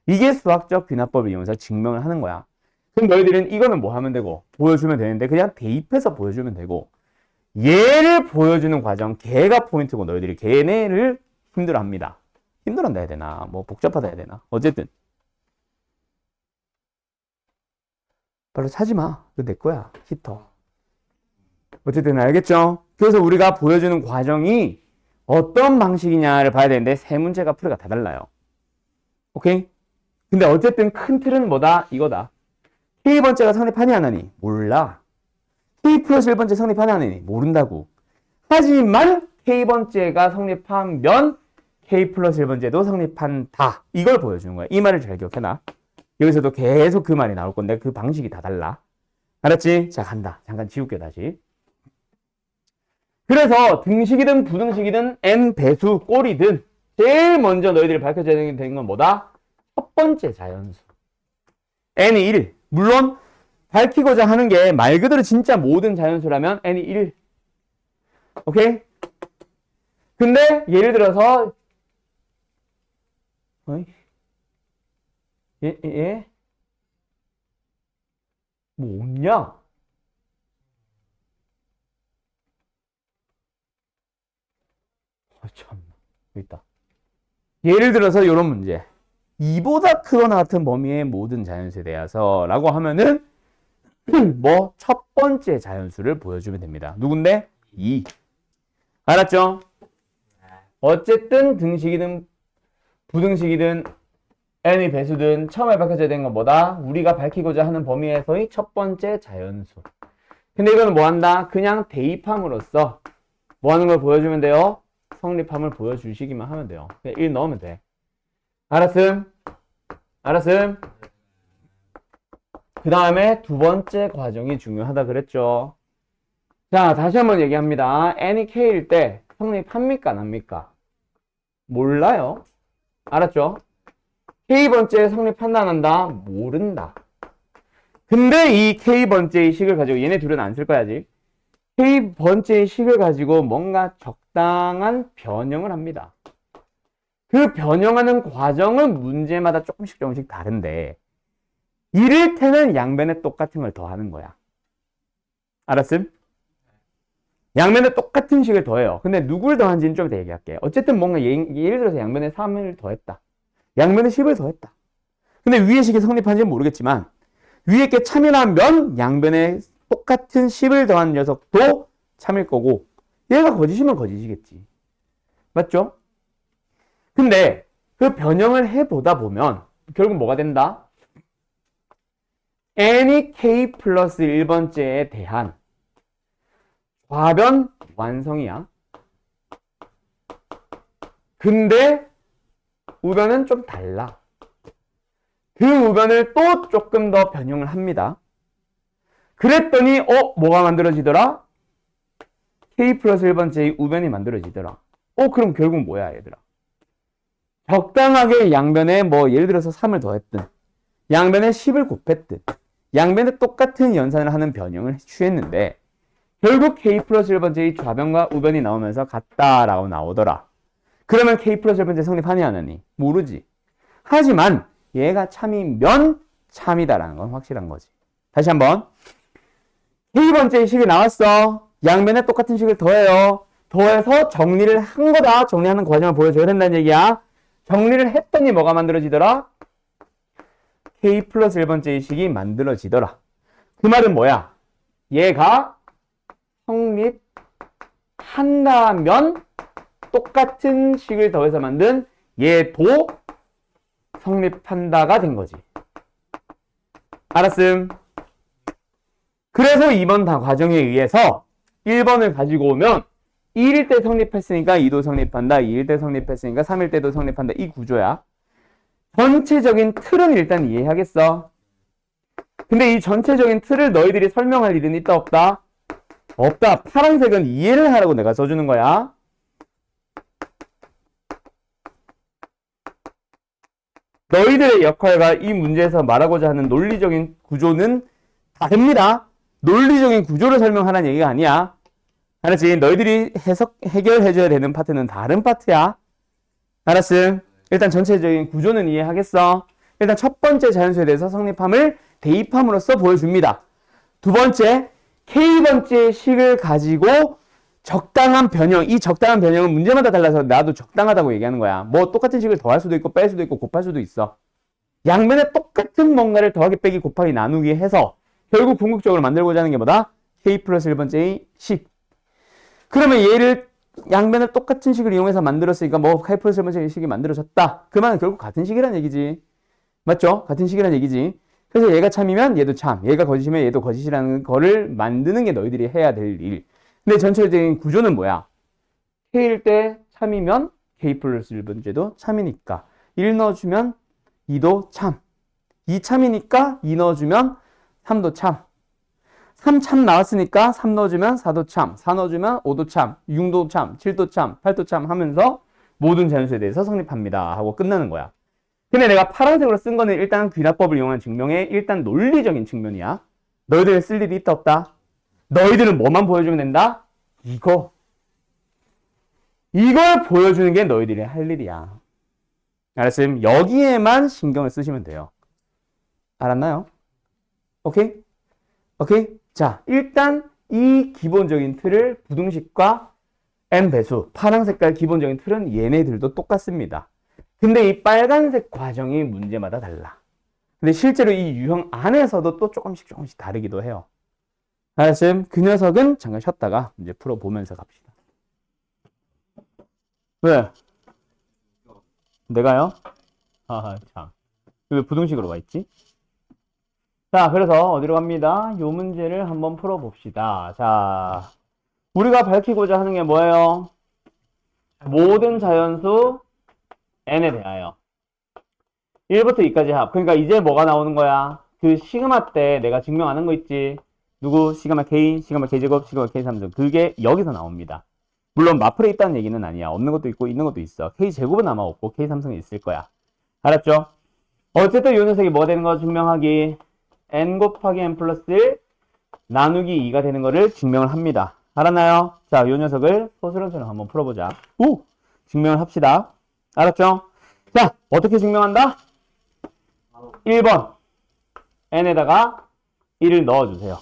A: 이게 수학적 귀납법을 이용해서 증명을 하는 거야. 그럼 너희들은 이거는 뭐 하면 되고 보여주면 되는데 그냥 대입해서 보여주면 되고 얘를 보여주는 과정, 걔가 포인트고 너희들이 걔네를 힘들어합니다. 힘들어한다 해야 되나? 뭐 복잡하다 해야 되나? 어쨌든 별로 사지 마. 이거 내 거야. 히터. 어쨌든 알겠죠? 그래서 우리가 보여주는 과정이 어떤 방식이냐를 봐야 되는데 세 문제가 풀이가 다 달라요. 오케이? 근데 어쨌든 큰 틀은 뭐다? 이거다. K번째가 성립하니 안 하니? 몰라. K 플러스 1번째 성립하니 안 하니? 모른다고. 하지만 K번째가 성립하면 K 플러스 1번째도 성립한다. 이걸 보여주는 거야. 이 말을 잘 기억해놔. 여기서도 계속 그 말이 나올 건데 그 방식이 다 달라. 알았지? 자, 간다. 잠깐 지울게 다시. 그래서 등식이든 부등식이든 n 배수 꼴이든 제일 먼저 너희들이 밝혀져야 되는 건 뭐다? 첫 번째 자연수. n이 1. 물론 밝히고자 하는 게 말 그대로 진짜 모든 자연수라면 n이 1. 오케이? 근데 예를 들어서 뭐 없냐? 참, 여기 있다. 예를 들어서 이런 문제. 2보다 크거나 같은 범위의 모든 자연수에 대해서 라고 하면은 뭐 첫 번째 자연수를 보여주면 됩니다. 누군데? 2. 알았죠? 어쨌든 등식이든 부등식이든 n의 배수든 처음에 밝혀져야 되는 건 뭐다? 우리가 밝히고자 하는 범위에서의 첫 번째 자연수. 근데 이거는 뭐 한다? 그냥 대입함으로써 뭐 하는 걸 보여주면 돼요? 성립함을 보여주시기만 하면 돼요. 그냥 1 넣으면 돼. 알았음? 알았음? 그 다음에 두 번째 과정이 중요하다 그랬죠. 자, 다시 한번 얘기합니다. n이 k일 때 성립합니까? 안 합니까? 몰라요. 알았죠? k번째 성립한다 안 한다? 모른다. 근데 이 k번째의 식을 가지고 얘네 둘은 안 쓸 거야 아직. k번째의 식을 가지고 뭔가 적당한 변형을 합니다. 그 변형하는 과정은 문제마다 조금씩 다른데 이를테면 양변에 똑같은 걸 더하는 거야. 알았음? 양변에 똑같은 식을 더해요. 근데 누굴 더한지는 좀 이따 얘기할게. 어쨌든 뭔가 예를 들어서 양변에 3을 더했다. 양변에 10을 더했다. 근데 위의 식이 성립한지는 모르겠지만 위에 게 참이라면 양변에 똑같은 10을 더한 녀석도 참일 거고 얘가 거짓이면 거짓이겠지. 맞죠? 근데 그 변형을 해보다 보면 결국 뭐가 된다? n이 k 플러스 1번째에 대한 좌변 완성이야. 근데 우변은 좀 달라. 그 우변을 또 조금 더 변형을 합니다. 그랬더니 뭐가 만들어지더라? k 플러스 1번째의 우변이 만들어지더라. 그럼 결국 뭐야 얘들아? 적당하게 양변에 뭐 예를 들어서 3을 더했든 양변에 10을 곱했든 양변에 똑같은 연산을 하는 변형을 취했는데 결국 k 플러스 1번째의 좌변과 우변이 나오면서 같다라고 나오더라. 그러면 k 플러스 1번째 성립하니 안 하니? 모르지. 하지만 얘가 참이면 참이다라는 건 확실한 거지. 다시 한번. k번째의 식이 나왔어. 양변에 똑같은 식을 더해요. 더해서 정리를 한 거다. 정리하는 과정을 보여줘야 된다는 얘기야. 정리를 했더니 뭐가 만들어지더라? k 플러스 1번째의 식이 만들어지더라. 그 말은 뭐야? 얘가 성립한다면 똑같은 식을 더해서 만든 얘도 성립한다가 된 거지. 알았음? 그래서 이번 과정에 의해서 1번을 가지고 오면 1일 때 성립했으니까 2도 성립한다. 2일 때 성립했으니까 3일 때도 성립한다. 이 구조야. 전체적인 틀은 일단 이해하겠어. 근데 이 전체적인 틀을 너희들이 설명할 일은 있다 없다? 없다. 파란색은 이해를 하라고 내가 써주는 거야. 너희들의 역할과 이 문제에서 말하고자 하는 논리적인 구조는 다릅니다. 논리적인 구조를 설명하라는 얘기가 아니야. 알았지? 너희들이 해결해줘야 되는 파트는 다른 파트야. 알았음? 일단 전체적인 구조는 이해하겠어? 일단 첫 번째 자연수에 대해서 성립함을 대입함으로써 보여줍니다. 두 번째, K번째 식을 가지고 적당한 변형, 이 적당한 변형은 문제마다 달라서 나도 적당하다고 얘기하는 거야. 뭐 똑같은 식을 더할 수도 있고 뺄 수도 있고 곱할 수도 있어. 양면에 똑같은 뭔가를 더하기 빼기 곱하기 나누기 해서 결국 궁극적으로 만들고자 하는 게 뭐다? K 플러스 1번째의 식. 그러면 얘를 양면을 똑같은 식을 이용해서 만들었으니까 뭐 K 플러스 1번째의 식이 만들어졌다. 그 말은 결국 같은 식이란 얘기지. 맞죠? 같은 식이란 얘기지. 그래서 얘가 참이면 얘도 참, 얘가 거짓이면 얘도 거짓이라는 거를 만드는 게 너희들이 해야 될 일. 근데 전체적인 구조는 뭐야? K일 때 참이면 K 플러스 1번째도 참이니까 1 넣어주면 2도 참, 2 참이니까 2 넣어주면 3도 참, 3 참 나왔으니까 3 넣어주면 4도 참, 4 넣어주면 5도 참, 6도 참, 7도 참, 8도 참 하면서 모든 자연수에 대해서 성립합니다 하고 끝나는 거야. 근데 내가 파란색으로 쓴 거는 일단 귀납법을 이용한 증명의 일단 논리적인 측면이야. 너희들 쓸 일이 있다 없다? 너희들은 뭐만 보여주면 된다? 이걸 보여주는 게 너희들이 할 일이야. 알았음? 여기에만 신경을 쓰시면 돼요. 알았나요? 오케이? 오케이? 자, 일단 이 기본적인 틀을 부등식과 n배수, 파란 색깔 기본적인 틀은 얘네들도 똑같습니다. 근데 이 빨간색 과정이 문제마다 달라. 근데 실제로 이 유형 안에서도 또 조금씩 다르기도 해요. 알았음? 그 녀석은 잠깐 쉬었다가 이제 풀어보면서 갑시다. 왜? 내가요? 아, 참. 왜 부등식으로 와 있지? 자, 그래서 어디로 갑니다? 요 문제를 한번 풀어봅시다. 자, 우리가 밝히고자 하는 게 뭐예요? 모든 자연수 n에 대하여 1부터 2까지 합. 그러니까 이제 뭐가 나오는 거야? 그 시그마 때 내가 증명하는 거 있지? 누구? 시그마 K, 시그마 K제곱, 시그마 K3점. 그게 여기서 나옵니다. 물론 마플에 있다는 얘기는 아니야. 없는 것도 있고 있는 것도 있어. K제곱은 아마 없고 K3성이 있을 거야. 알았죠? 어쨌든 이 녀석이 뭐가 되는 거 증명하기? n 곱하기 n 플러스 1 나누기 2가 되는 거를 증명을 합니다. 알았나요? 자, 이 녀석을 소수론처럼 한번 풀어보자. 오! 증명을 합시다. 알았죠? 자, 어떻게 증명한다? 1번 n에다가 1을 넣어주세요.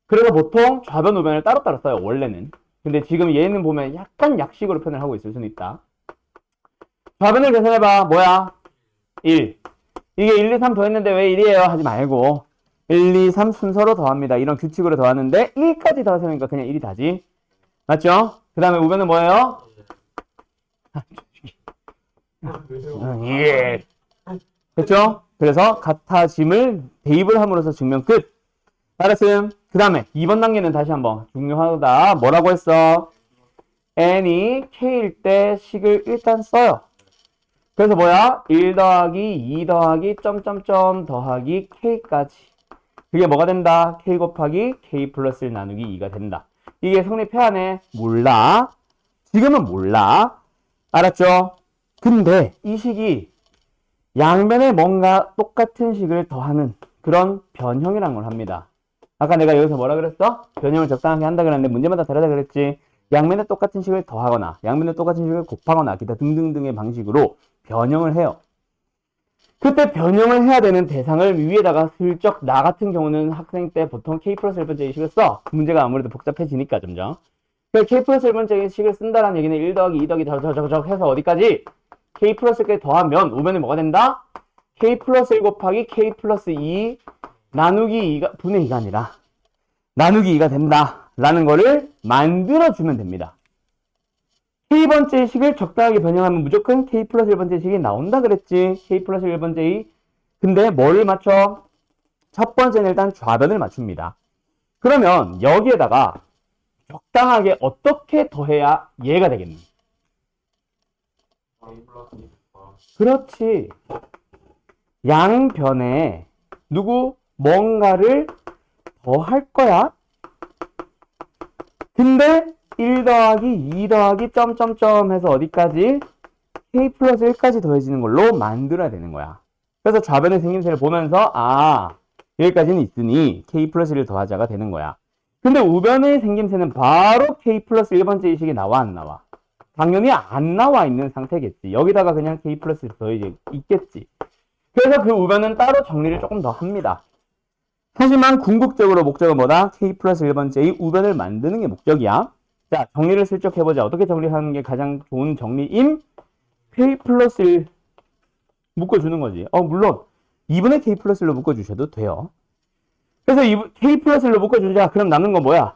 A: 그래서 보통 좌변 우변을 따로따로 써요. 원래는. 근데 지금 얘는 보면 약간 약식으로 표현을 하고 있을 수는 있다. 좌변을 계산해봐. 뭐야? 1. 이게 1, 2, 3 더했는데 왜 1이에요? 하지 말고 1, 2, 3 순서로 더합니다. 이런 규칙으로 더하는데 1까지 더하니까 그냥 1이 다지. 맞죠? 그 다음에 우변은 뭐예요? 예. 됐죠? 그래서 같아짐을 대입을 함으로써 증명 끝. 알았음? 그 다음에 2번 단계는 다시 한번 중요하다. 뭐라고 했어? n이 k일 때 식을 일단 써요. 그래서 뭐야? 1 더하기 2 더하기 점점점 더하기 k까지. 그게 뭐가 된다? k 곱하기 k 플러스 1 나누기 2가 된다. 이게 성립해야 하네? 몰라. 지금은 몰라. 알았죠? 근데 이 식이 양면에 뭔가 똑같은 식을 더하는 그런 변형이라는 걸 합니다. 아까 내가 여기서 뭐라 그랬어? 변형을 적당하게 한다 그랬는데 문제마다 다르다 그랬지. 양면에 똑같은 식을 더하거나 양면에 똑같은 식을 곱하거나 기타 등등등의 방식으로 변형을 해요. 그때 변형을 해야 되는 대상을 위에다가 슬쩍 나 같은 경우는 학생 때 보통 K 플러스 1번째 식을 써. 문제가 아무래도 복잡해지니까 점점. K 플러스 1번째 식을 쓴다라는 얘기는 1 더하기 2 더하기 저저저저 해서 어디까지? K 플러스 1까지 더하면 우변이 뭐가 된다? K 플러스 1 곱하기 K 플러스 2 나누기 2가 분의 2가 아니라 나누기 2가 된다 라는 거를 만들어주면 됩니다. K번째 식을 적당하게 변형하면 무조건 K 플러스 1번째 식이 나온다 그랬지. K 플러스 1번째 근데 뭐를 맞춰? 첫 번째는 일단 좌변을 맞춥니다. 그러면 여기에다가 적당하게 어떻게 더해야 얘가 되겠니? 그렇지. 양변에 누구? 뭔가를 더 할 거야. 근데 1 더하기 2 더하기 점점점 해서 어디까지? k 플러스 1까지 더해지는 걸로 만들어야 되는 거야. 그래서 좌변의 생김새를 보면서 여기까지는 있으니 k 플러스 1을 더하자가 되는 거야. 근데 우변의 생김새는 바로 k 플러스 1번째 이식이 나와 안 나와? 당연히 안 나와 있는 상태겠지. 여기다가 그냥 k 플러스 1 더해 있겠지. 그래서 그 우변은 따로 정리를 조금 더 합니다. 하지만 궁극적으로 목적은 뭐다? k 플러스 1번째의 우변을 만드는 게 목적이야. 자, 정리를 슬쩍 해보자. 어떻게 정리하는 게 가장 좋은 정리임? k 플러스 1 묶어주는 거지. 물론 2분의 k 플러스 1로 묶어주셔도 돼요. 그래서 k 플러스 1로 묶어주자. 그럼 남는 건 뭐야?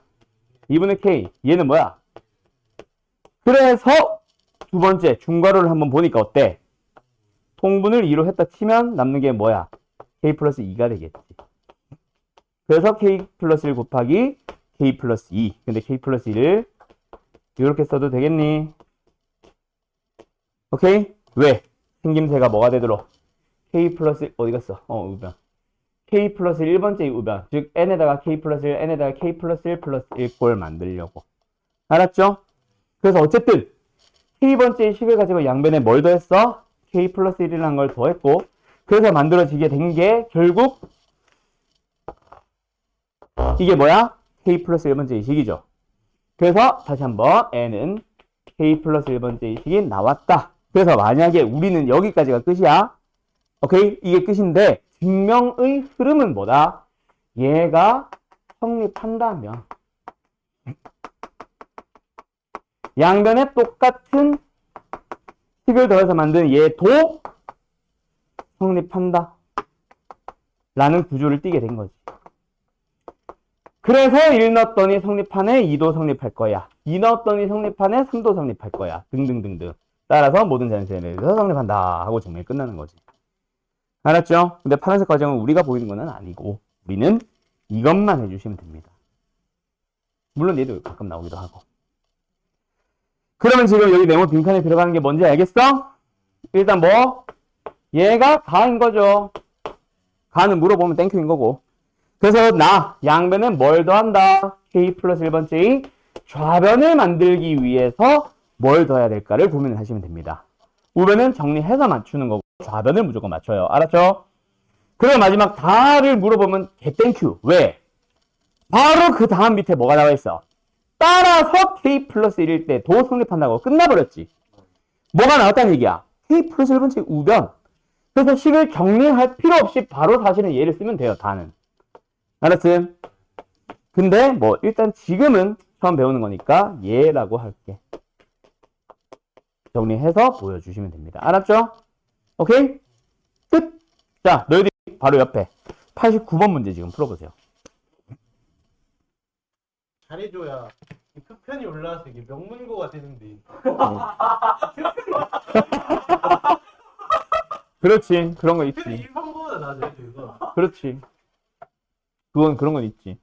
A: 2분의 k. 얘는 뭐야? 그래서 두 번째 중괄호를 한번 보니까 어때? 통분을 2로 했다 치면 남는 게 뭐야? k 플러스 2가 되겠지. 그래서 k 플러스 1 곱하기 k 플러스 2. 근데 k 플러스 1을 이렇게 써도 되겠니? 오케이? 왜? 생김새가 뭐가 되도록? k 플러스 1, 어디 갔어? 우변. k 플러스 1번째 우변. 즉, n에다가 k 플러스 1, n에다가 k 플러스 1 플러스 1꼴 만들려고. 알았죠? 그래서 어쨌든 k번째 식을 가지고 양변에 뭘 더했어? k 플러스 1이라는 걸 더했고, 그래서 만들어지게 된 게 결국 이게 뭐야? k 플러스 1번째 이식이죠. 그래서 다시 한번 n은 k 플러스 1번째 이식이 나왔다. 그래서 만약에 우리는 여기까지가 끝이야. 오케이? 이게 끝인데 증명의 흐름은 뭐다? 얘가 성립한다면 양변에 똑같은 식을 더해서 만든 얘도 성립한다. 라는 구조를 띠게 된 거지. 그래서 1 넣었더니 성립하네, 2도 성립할 거야. 2 넣었더니 성립하네, 3도 성립할 거야. 등등등등. 따라서 모든 자연수에 대해서 성립한다 하고 정리가 끝나는 거지. 알았죠? 근데 파란색 과정은 우리가 보이는 건 아니고 우리는 이것만 해주시면 됩니다. 물론 얘도 가끔 나오기도 하고. 그러면 지금 여기 네모 빈칸에 들어가는 게 뭔지 알겠어? 일단 뭐? 얘가 가인 거죠. 가는 물어보면 땡큐인 거고. 그래서 양변에 뭘 더한다? k 플러스 1번째의 좌변을 만들기 위해서 뭘 더해야 될까를 고민을 하시면 됩니다. 우변은 정리해서 맞추는 거고 좌변을 무조건 맞춰요. 알았죠? 그리고 마지막 다를 물어보면 개땡큐. 왜? 바로 그 다음 밑에 뭐가 나와 있어? 따라서 k 플러스 1일 때 도 성립한다고 끝나버렸지. 뭐가 나왔다는 얘기야? k 플러스 1번째 우변. 그래서 식을 정리할 필요 없이 바로 사실은 얘를 쓰면 돼요. 다는. 알았음? 근데 뭐 일단 지금은 처음 배우는 거니까 얘라고 할게. 정리해서 보여주시면 됩니다. 알았죠? 오케이? 끝! 자, 너희들이 바로 옆에 89번 문제 지금 풀어보세요.
B: 잘해줘야 이 표편이 올라와서 이게 명문고가 되는데.
A: 그렇지. 그런 거
B: 표현이
A: 있지.
B: 일반고보다 나아져요, 이거.
A: 그렇지. 그런 건 있지.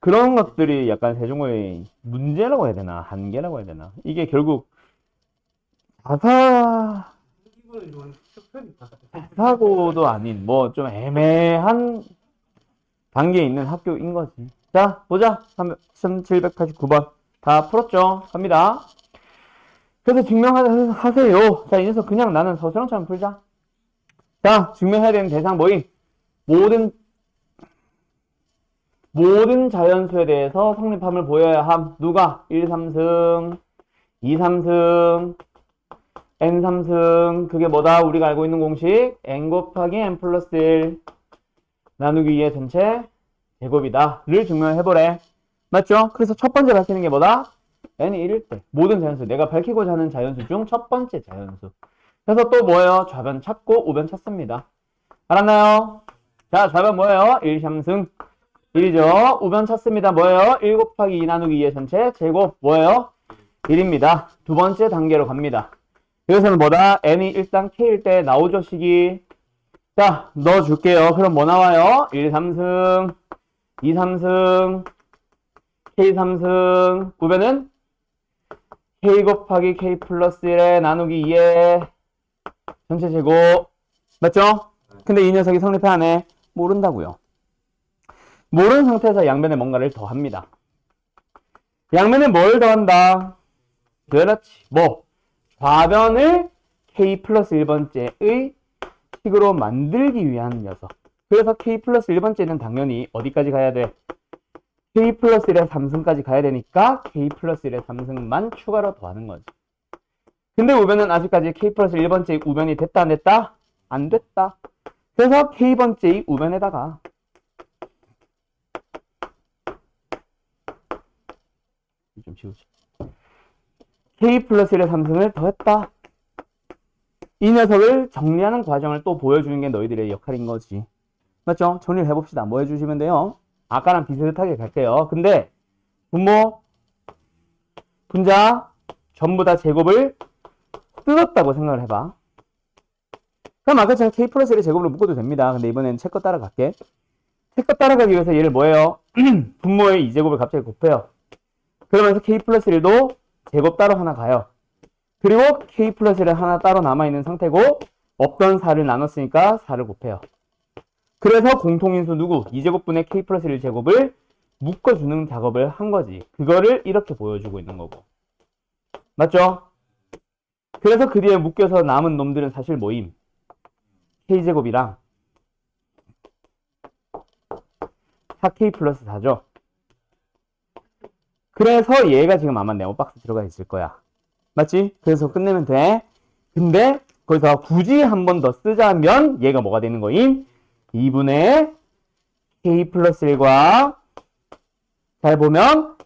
A: 그런 것들이 약간 세종어의 문제라고 해야 되나? 한계라고 해야 되나? 이게 결국
B: 이거는 좀 표편이
A: 자사고도 아닌 뭐 좀 애매한 단계에 있는 학교인 거지. 자, 보자. 3789번. 다 풀었죠? 갑니다. 그래서 증명하세요. 자, 이 녀석 그냥 나는 서술형처럼 풀자. 자, 증명해야 되는 대상 뭐임? 모든 자연수에 대해서 성립함을 보여야 함. 누가? 1, 3승, 2, 3승, n 3승. 그게 뭐다? 우리가 알고 있는 공식. n 곱하기 n 플러스 1 나누기 2의 전체 제곱이다. 를 증명해보래. 맞죠? 그래서 첫 번째 밝히는 게 뭐다? n이 1일 때. 모든 자연수. 내가 밝히고자 하는 자연수 중 첫 번째 자연수. 그래서 또 뭐예요? 좌변 찾고 우변 찾습니다. 알았나요? 자, 좌변 뭐예요? 1, 3승. 1이죠. 우변 찾습니다. 뭐예요? 1 곱하기 2 나누기 2의 전체 제곱 뭐예요? 1입니다. 두 번째 단계로 갑니다. 여기서는 뭐다? n이 일단 k일 때 나오죠, 식이. 자, 넣어줄게요. 그럼 뭐 나와요? 1, 3승, 2, 3승, k 3승. 우변은 k 곱하기 k 플러스 1에 나누기 2에 전체 제곱. 맞죠? 근데 이 녀석이 성립해 안 해? 모른다고요. 모르는 상태에서 양변에 뭔가를 더합니다. 양면에 뭘 더한다? 그렇지. 뭐? 좌변을 k 플러스 1번째의 식으로 만들기 위한 녀석. 그래서 k 플러스 1번째는 당연히 어디까지 가야 돼? k 플러스 1의 3승까지 가야 되니까 k 플러스 1의 3승만 추가로 더하는 거지. 근데 우변은 아직까지 k 플러스 1번째의 우변이 됐다 안 됐다? 안 됐다. 그래서 k번째의 우변에다가 좀 지우자. k 플러스 1의 3승을 더했다. 이 녀석을 정리하는 과정을 또 보여주는 게 너희들의 역할인 거지. 맞죠? 정리를 해봅시다. 뭐 해주시면 돼요? 아까랑 비슷하게 갈게요. 근데 분모, 분자 전부 다 제곱을 뜯었다고 생각을 해봐. 그럼 아까처럼 k 플러스 1의 제곱으로 묶어도 됩니다. 근데 이번에는 책 거 따라갈게. 책 거 따라가기 위해서 얘를 뭐 해요? 분모의 2제곱을 갑자기 곱해요. 그러면서 k 플러스 1도 제곱 따로 하나 가요. 그리고 k 플러스 1은 하나 따로 남아있는 상태고 없던 4를 나눴으니까 4를 곱해요. 그래서 공통인수 누구? 2제곱분의 k 플러스 1제곱을 묶어주는 작업을 한 거지. 그거를 이렇게 보여주고 있는 거고. 맞죠? 그래서 그 뒤에 묶여서 남은 놈들은 사실 뭐임? k제곱이랑 4k 플러스 4죠. 그래서 얘가 지금 아마 네모박스 들어가 있을 거야. 맞지? 그래서 끝내면 돼. 근데 거기서 굳이 한 번 더 쓰자면 얘가 뭐가 되는 거임? 2분의 k 플러스 1과 잘 보면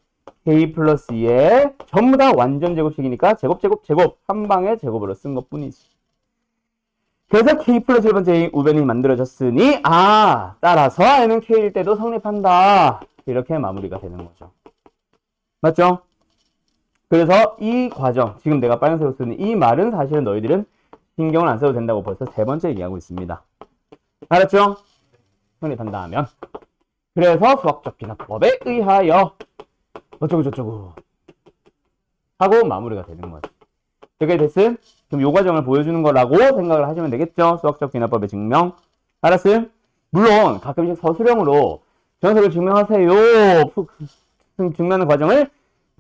A: k 플러스 2에 전부 다 완전 제곱식이니까 제곱 한 방에 제곱으로 쓴 것 뿐이지. 그래서 k 플러스 1번째 우변이 만들어졌으니 따라서 n은 k일 때도 성립한다. 이렇게 마무리가 되는 거죠. 맞죠? 그래서 이 과정, 지금 내가 빨간색으로 쓰는 이 말은 사실은 너희들은 신경을 안 써도 된다고 벌써 3번째 얘기하고 있습니다. 알았죠? 성립한다 하면. 그래서 수학적 비나법에 의하여 어쩌고저쩌고 하고 마무리가 되는 거죠. 되게 됐음? 그럼 요 과정을 보여주는 거라고 생각을 하시면 되겠죠? 수학적 비나법의 증명. 알았음? 물론 가끔씩 서술형으로 전석을 증명하세요. 증명하는 과정을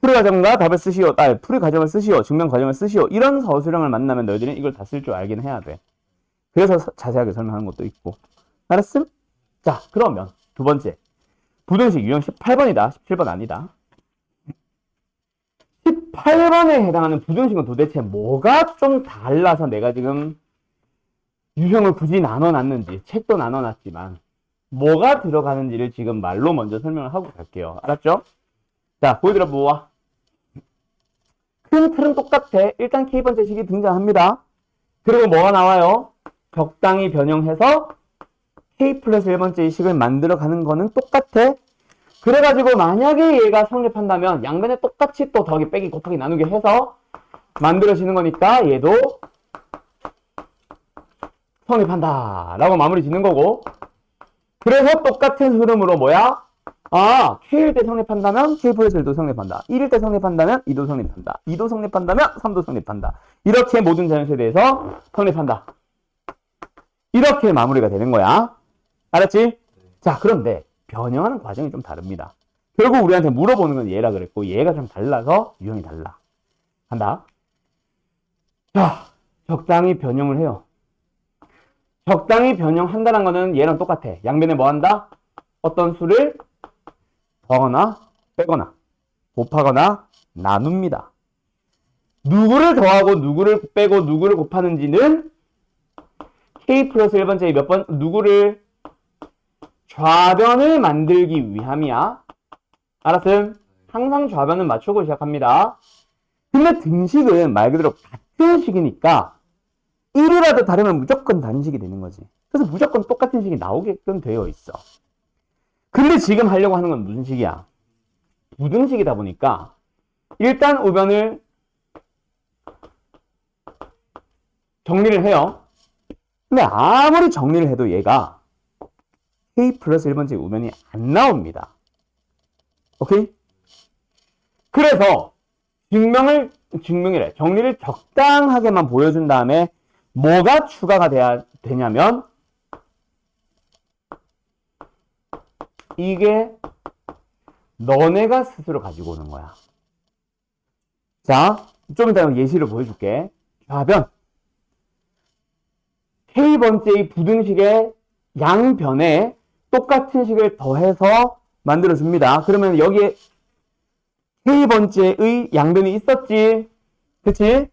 A: 풀이 과정과 답을 쓰시오. 풀이 과정을 쓰시오. 증명 과정을 쓰시오. 이런 서술형을 만나면 너희들은 이걸 다 쓸 줄 알긴 해야 돼. 그래서 자세하게 설명하는 것도 있고. 알았음? 자, 그러면 두 번째. 부등식 유형 18번이다. 17번 아니다. 18번에 해당하는 부등식은 도대체 뭐가 좀 달라서 내가 지금 유형을 굳이 나눠놨는지, 책도 나눠놨지만 뭐가 들어가는지를 지금 말로 먼저 설명을 하고 갈게요. 알았죠? 자, 보여드려 보아. 큰 틀은 똑같아. 일단 K번째 식이 등장합니다. 그리고 뭐가 나와요? 적당히 변형해서 K 플러스 1번째 식을 만들어가는 거는 똑같아. 그래가지고 만약에 얘가 성립한다면 양변에 똑같이 또 더하기 빼기 곱하기 나누기 해서 만들어지는 거니까 얘도 성립한다 라고 마무리 짓는 거고. 그래서 똑같은 흐름으로 뭐야? K일 때 성립한다면 K 플러스 1도 성립한다. 1일 때 성립한다면 2도 성립한다. 2도 성립한다면 3도 성립한다. 이렇게 모든 자연수에 대해서 성립한다. 이렇게 마무리가 되는 거야. 알았지? 자, 그런데 변형하는 과정이 좀 다릅니다. 결국 우리한테 물어보는 건 얘라 그랬고 얘가 좀 달라서 유형이 달라. 간다. 자, 적당히 변형을 해요. 적당히 변형한다는 거는 얘랑 똑같아. 양변에 뭐 한다? 어떤 수를 더하거나 빼거나 곱하거나 나눕니다. 누구를 더하고 누구를 빼고 누구를 곱하는지는 K 플러스 1번째의 몇 번? 누구를 좌변을 만들기 위함이야. 알았음? 항상 좌변은 맞추고 시작합니다. 근데 등식은 말 그대로 같은 식이니까 1이라도 다르면 무조건 다른 식이 되는 거지. 그래서 무조건 똑같은 식이 나오게끔 되어 있어. 근데 지금 하려고 하는 건 무슨 식이야? 부등식이다 보니까 일단 우변을 정리를 해요. 근데 아무리 정리를 해도 얘가 K 플러스 1번째 우변이 안 나옵니다. 오케이? 그래서 증명이래. 정리를 적당하게만 보여준 다음에 뭐가 추가가 돼야 되냐면 이게 너네가 스스로 가지고 오는 거야. 자, 좀 이따 예시를 보여줄게. 좌변. K번째의 부등식의 양변에 똑같은 식을 더해서 만들어줍니다. 그러면 여기에 K번째의 양변이 있었지. 그치?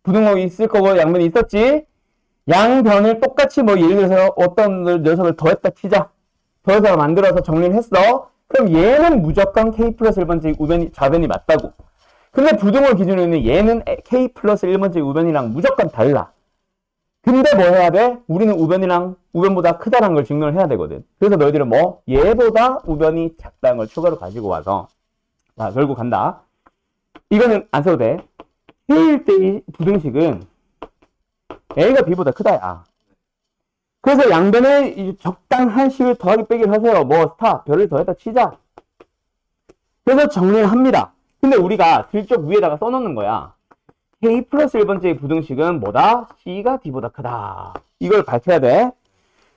A: 부등목이 있을 거고 양변이 있었지. 양변을 똑같이 뭐 예를 들어서 어떤 녀석을 더했다 치자. 더해서 만들어서 정리를 했어. 그럼 얘는 무조건 K 플러스 1번째 좌변이 맞다고. 근데 부등호 기준으로는 얘는 K 플러스 1번째 우변이랑 무조건 달라. 근데 뭐 해야 돼? 우리는 우변보다 크다는 걸 증명을 해야 되거든. 그래서 너희들은 뭐? 얘보다 우변이 작다는 걸 추가로 가지고 와서 자, 결국 간다. 이거는 안 써도 돼. K일 때의 부등식은 A가 B보다 크다야. 그래서 양변에 적당한 식을 더하기 빼기를 하세요. 뭐 스타, 별을 더했다 치자. 그래서 정리를 합니다. 근데 우리가 슬쩍 위에다가 써놓는 거야. K 플러스 1번째의 부등식은 뭐다? C가 D보다 크다. 이걸 밝혀야 돼.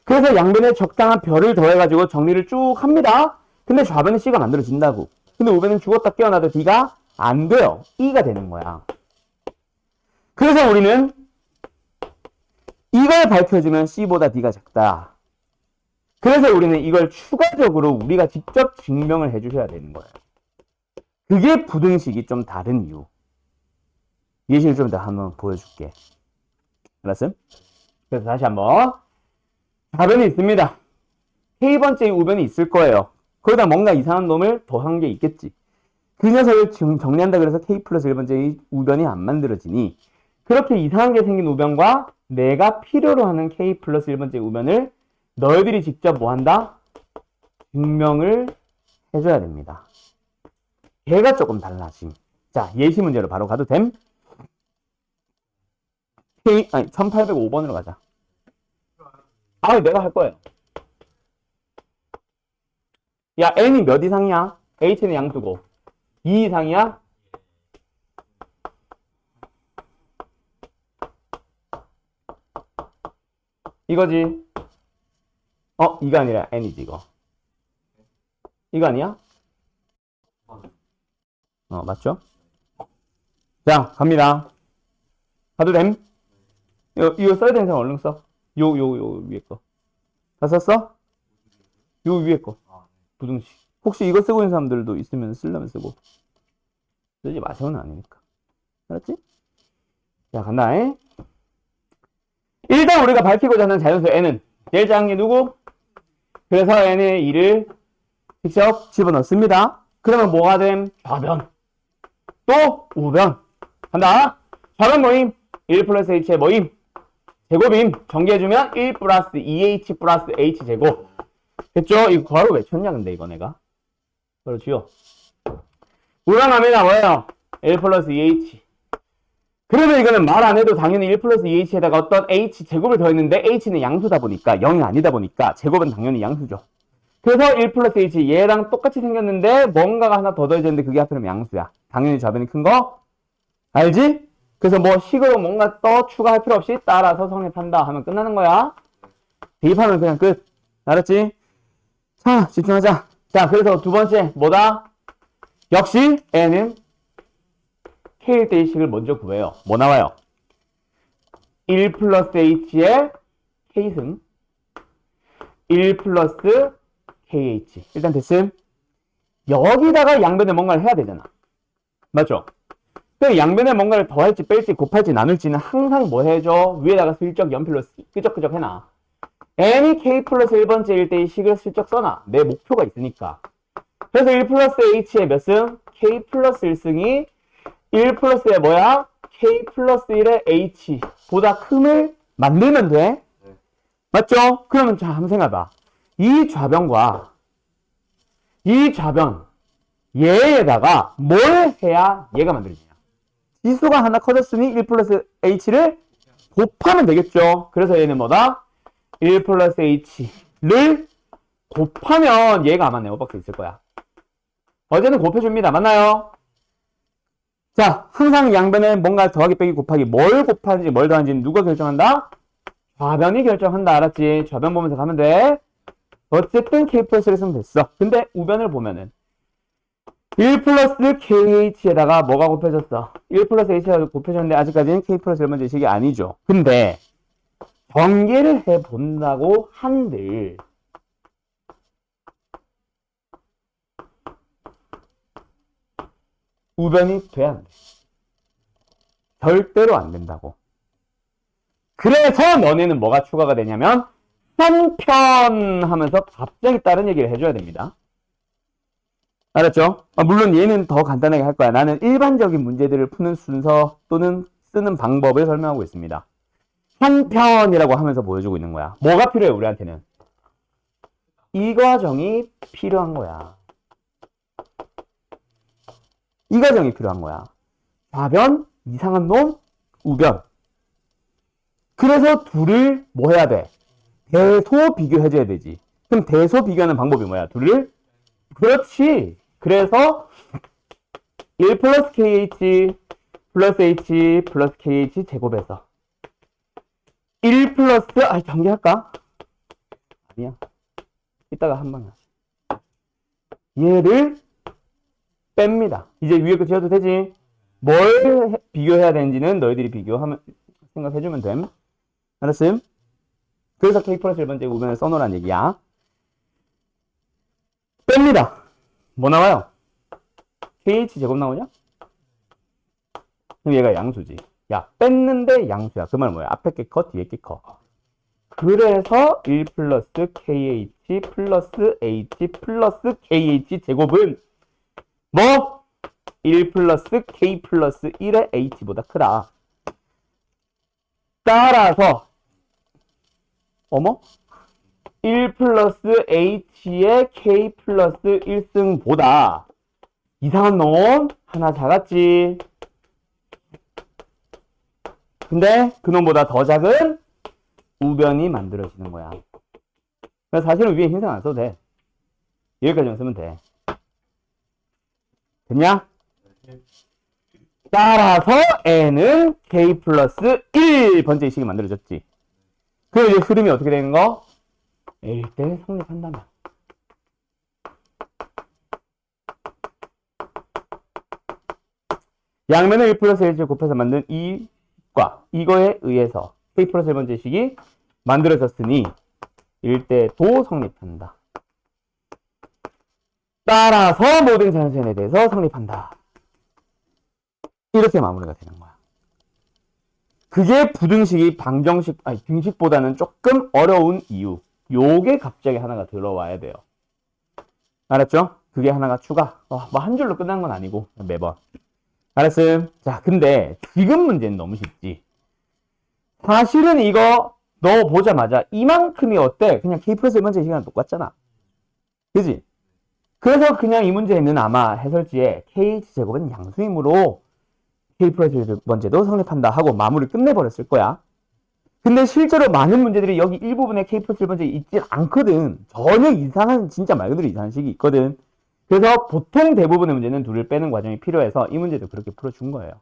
A: 그래서 양변에 적당한 별을 더해가지고 정리를 쭉 합니다. 근데 좌변은 C가 만들어진다고. 근데 우변은 죽었다 깨어나도 D가 안 돼요. E가 되는 거야. 그래서 우리는 이걸 밝혀주면 C보다 D가 작다. 그래서 우리는 이걸 추가적으로 우리가 직접 증명을 해주셔야 되는 거예요. 그게 부등식이 좀 다른 이유. 예시를 좀 더 한번 보여줄게. 알았음? 그래서 다시 한번. 좌변이 있습니다. K번째의 우변이 있을 거예요. 거기다 뭔가 이상한 놈을 더한 게 있겠지. 그 녀석을 정리한다 그래서 K 플러스 1번째의 우변이 안 만들어지니 그렇게 이상한 게 생긴 우변과 내가 필요로 하는 K 플러스 1번째 우변을 너희들이 직접 뭐 한다? 증명을 해줘야 됩니다. 걔가 조금 달라짐. 자, 예시 문제로 바로 가도 됨? 1805번으로 가자. 내가 할 거예요. 야, N이 몇 이상이야? H는 양수고. 2 이상이야? 이거지. 이가 아니라 N이지, 이거. 이거 아니야? 맞죠? 자, 갑니다. 가도 됨? 이거 써야 되는 사람 얼른 써. 요 위에 거. 다 썼어? 요 위에 거. 부등식. 혹시 이거 쓰고 있는 사람들도 있으면 쓰려면 쓰고. 쓰지 마세요는 아니니까. 알았지? 자, 간다. 일단 우리가 밝히고자 하는 자연수 N은 제일 작은 게 누구? 그래서 N의 2를 직접 집어넣습니다. 그러면 뭐가 됨? 좌변. 또 우변. 간다. 좌변 모임 1 플러스 H의 모임 제곱임 전개해주면 1 플러스 2H 플러스 H 제곱. 됐죠? 이거 바로 외쳤냐 근데 이거 내가. 그렇지요. 우변합니다. 뭐예요? 1 플러스 2H. 그러면 이거는 말 안 해도 당연히 1 플러스 2H에다가 어떤 H 제곱을 더했는데 H는 양수다 보니까 0이 아니다 보니까 제곱은 당연히 양수죠. 그래서 1 플러스 H 얘랑 똑같이 생겼는데 뭔가가 하나 더 더해졌는데 그게 하필이면 양수야. 당연히 좌변이 큰 거 알지? 그래서 뭐 식으로 뭔가 더 추가할 필요 없이 따라서 성립한다 하면 끝나는 거야. 대입하면 그냥 끝. 알았지? 자, 집중하자. 자, 그래서 두 번째 뭐다? 역시 N은 K일 때의 식을 먼저 구해요. 뭐 나와요? 1 플러스 H의 K승 1 플러스 KH. 일단 됐음. 여기다가 양변에 뭔가를 해야 되잖아. 맞죠? 그 양변에 뭔가를 더할지 뺄지 곱할지 나눌지는 항상 뭐 해줘? 위에다가 슬쩍 연필로 끄적끄적 해놔. N이 K 플러스 1번째일 때의 식을 슬쩍 써놔. 내 목표가 있으니까. 그래서 1 플러스 H의 몇 승? K 플러스 1승이 1 플러스의 뭐야? K 플러스 1의 H 보다 큰을 만들면 돼. 맞죠? 그러면 자, 한번 생각해봐. 이 좌변과 이 좌변 얘에다가 뭘 해야 얘가 만들어지냐? 지수가 하나 커졌으니 1 플러스 H를 곱하면 되겠죠. 그래서 얘는 뭐다? 1 플러스 H를 곱하면 얘가 아마 네모박스 있을 거야. 어제는 곱해줍니다. 맞나요? 자, 항상 양변에 뭔가 더하기 빼기 곱하기 뭘 곱하는지 뭘 더하는지 누가 결정한다? 좌변이 결정한다. 알았지? 좌변 보면서 가면 돼. 어쨌든 K 플러스 1을 쓰면 됐어. 근데 우변을 보면은 1 플러스 KH에다가 뭐가 곱해졌어? 1 플러스 H가 곱해졌는데 아직까지는 K 플러스 1번째 식이 아니죠. 근데 전개를 해본다고 한들 우변이 돼야 안 돼. 절대로 안 된다고. 그래서 너네는 뭐가 추가가 되냐면 한편 하면서 갑자기 다른 얘기를 해줘야 됩니다. 알았죠? 물론 얘는 더 간단하게 할 거야. 나는 일반적인 문제들을 푸는 순서 또는 쓰는 방법을 설명하고 있습니다. 한편이라고 하면서 보여주고 있는 거야. 뭐가 필요해 우리한테는? 이 과정이 필요한 거야. 이 과정이 필요한 거야. 좌변, 이상한 놈, 우변. 그래서 둘을 뭐 해야 돼? 대소 비교해줘야 되지. 그럼 대소 비교하는 방법이 뭐야? 둘을? 그렇지. 그래서 1 플러스 KH 플러스 H 플러스 KH 제곱해서 1 플러스 전개할까? 아니야. 이따가 한 번 하자. 얘를 뺍니다. 이제 위에 거 지어도 되지? 뭘 비교해야 되는지는 너희들이 비교하면 생각해주면 됨. 알았음? 그래서 K 플러스 1번째 우변을 써놓으란 얘기야. 뺍니다. 뭐 나와요? KH 제곱 나오냐? 그럼 얘가 양수지. 야, 뺐는데 양수야. 그 말은 뭐야? 앞에 게 커, 뒤에 게 커. 그래서 1 플러스 KH 플러스 H 플러스 KH 제곱은 뭐? 1 플러스 K 플러스 1의 H보다 크다. 따라서 어머? 1 플러스 H의 K 플러스 1승보다 이상한 놈 하나 작았지. 근데 그놈보다 더 작은 우변이 만들어지는 거야. 그래서 사실은 위에 흰색 안 써도 돼. 여기까지만 쓰면 돼. 됐냐? 따라서 N은 K 플러스 1번째 식이 만들어졌지. 그럼 이제 흐름이 어떻게 되는 거? L대 성립한다면. 양면을 1 플러스 1을 곱해서 만든 이과 이거에 의해서 K 플러스 1번째 식이 만들어졌으니 일대도 성립한다. 따라서 모든 자연수에 대해서 성립한다. 이렇게 마무리가 되는 거야. 그게 부등식이 등식보다는 조금 어려운 이유. 요게 갑자기 하나가 들어와야 돼요. 알았죠? 그게 하나가 추가. 뭐 한 줄로 끝난 건 아니고 매번. 알았음? 자, 근데 지금 문제는 너무 쉽지. 사실은 이거 너 보자마자 이만큼이 어때? 그냥 K 플러스 1번째 시간 똑같잖아. 그지? 그래서 그냥 이 문제는 아마 해설지에 KH제곱은 양수이므로 K 플러스 1번째도 성립한다 하고 마무리 끝내버렸을 거야. 근데 실제로 많은 문제들이 여기 일부분에 K 플러스 1번째 있진 않거든. 전혀 이상한, 진짜 말 그대로 이상한 식이 있거든. 그래서 보통 대부분의 문제는 둘을 빼는 과정이 필요해서 이 문제도 그렇게 풀어준 거예요.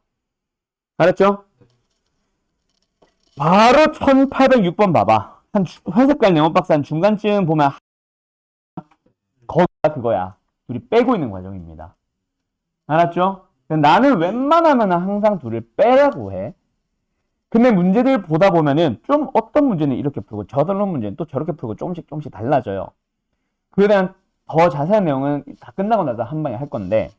A: 알았죠? 바로 1806번 봐봐. 한 회색깔 네모박스 한 중간쯤 보면 거기가 그거야. 둘이 빼고 있는 과정입니다. 알았죠? 나는 웬만하면 항상 둘을 빼라고 해. 근데 문제들 보다 보면은 좀 어떤 문제는 이렇게 풀고 저런 문제는 또 저렇게 풀고 조금씩 달라져요. 그에 대한 더 자세한 내용은 다 끝나고 나서 한 방에 할 건데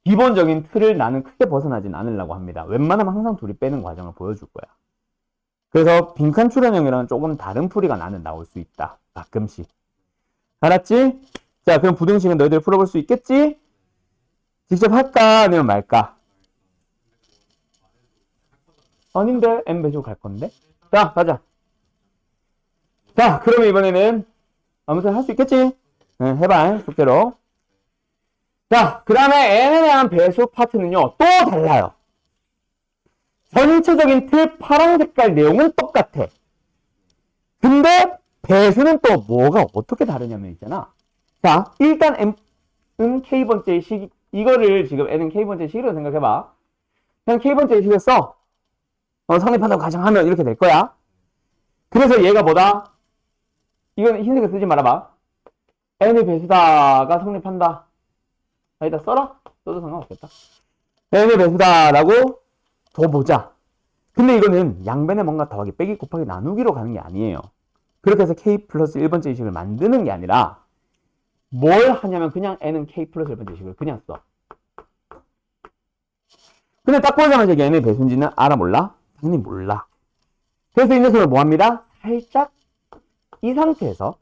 A: 기본적인 틀을 나는 크게 벗어나진 않으려고 합니다. 웬만하면 항상 둘이 빼는 과정을 보여줄 거야. 그래서 빈칸 출현형이랑은 조금 다른 풀이가 나는 나올 수 있다. 가끔씩. 알았지? 자, 그럼 부등식은 너희들 풀어볼 수 있겠지? 직접 할까? 아니면 말까? 아닌데 n배수 갈 건데? 자, 가자. 자, 그러면 이번에는 아무튼 할 수 있겠지? 네, 해봐. 숙제로. 자, 그 다음에 n에 대한 배수 파트는요, 또 달라요. 전체적인 틀 파란 색깔 내용은 똑같아. 근데 배수는 또 뭐가 어떻게 다르냐면 있잖아. 자, 일단 m은 k번째의 이거를 지금 n은 k번째 식으로 생각해봐. 그냥 k번째 식을 써. 성립한다고 가정하면 이렇게 될 거야. 그래서 얘가 뭐다? 이건 흰색을 쓰지 말아봐. n의 배수다가 성립한다. 여기다 써라? 써도 상관없겠다. n의 배수다라고 둬보자. 근데 이거는 양변에 뭔가 더하기, 빼기, 곱하기, 나누기로 가는 게 아니에요. 그렇게 해서 k 플러스 1번째 식을 만드는 게 아니라 뭘 하냐면 그냥 n은 k 플러스 1번째 식을 그냥 써. 근데 딱 보자마자 이게 n의 배수인지는 알아 몰라? 당연히 몰라. 그래서 이 녀석을 뭐합니다? 살짝 이 상태에서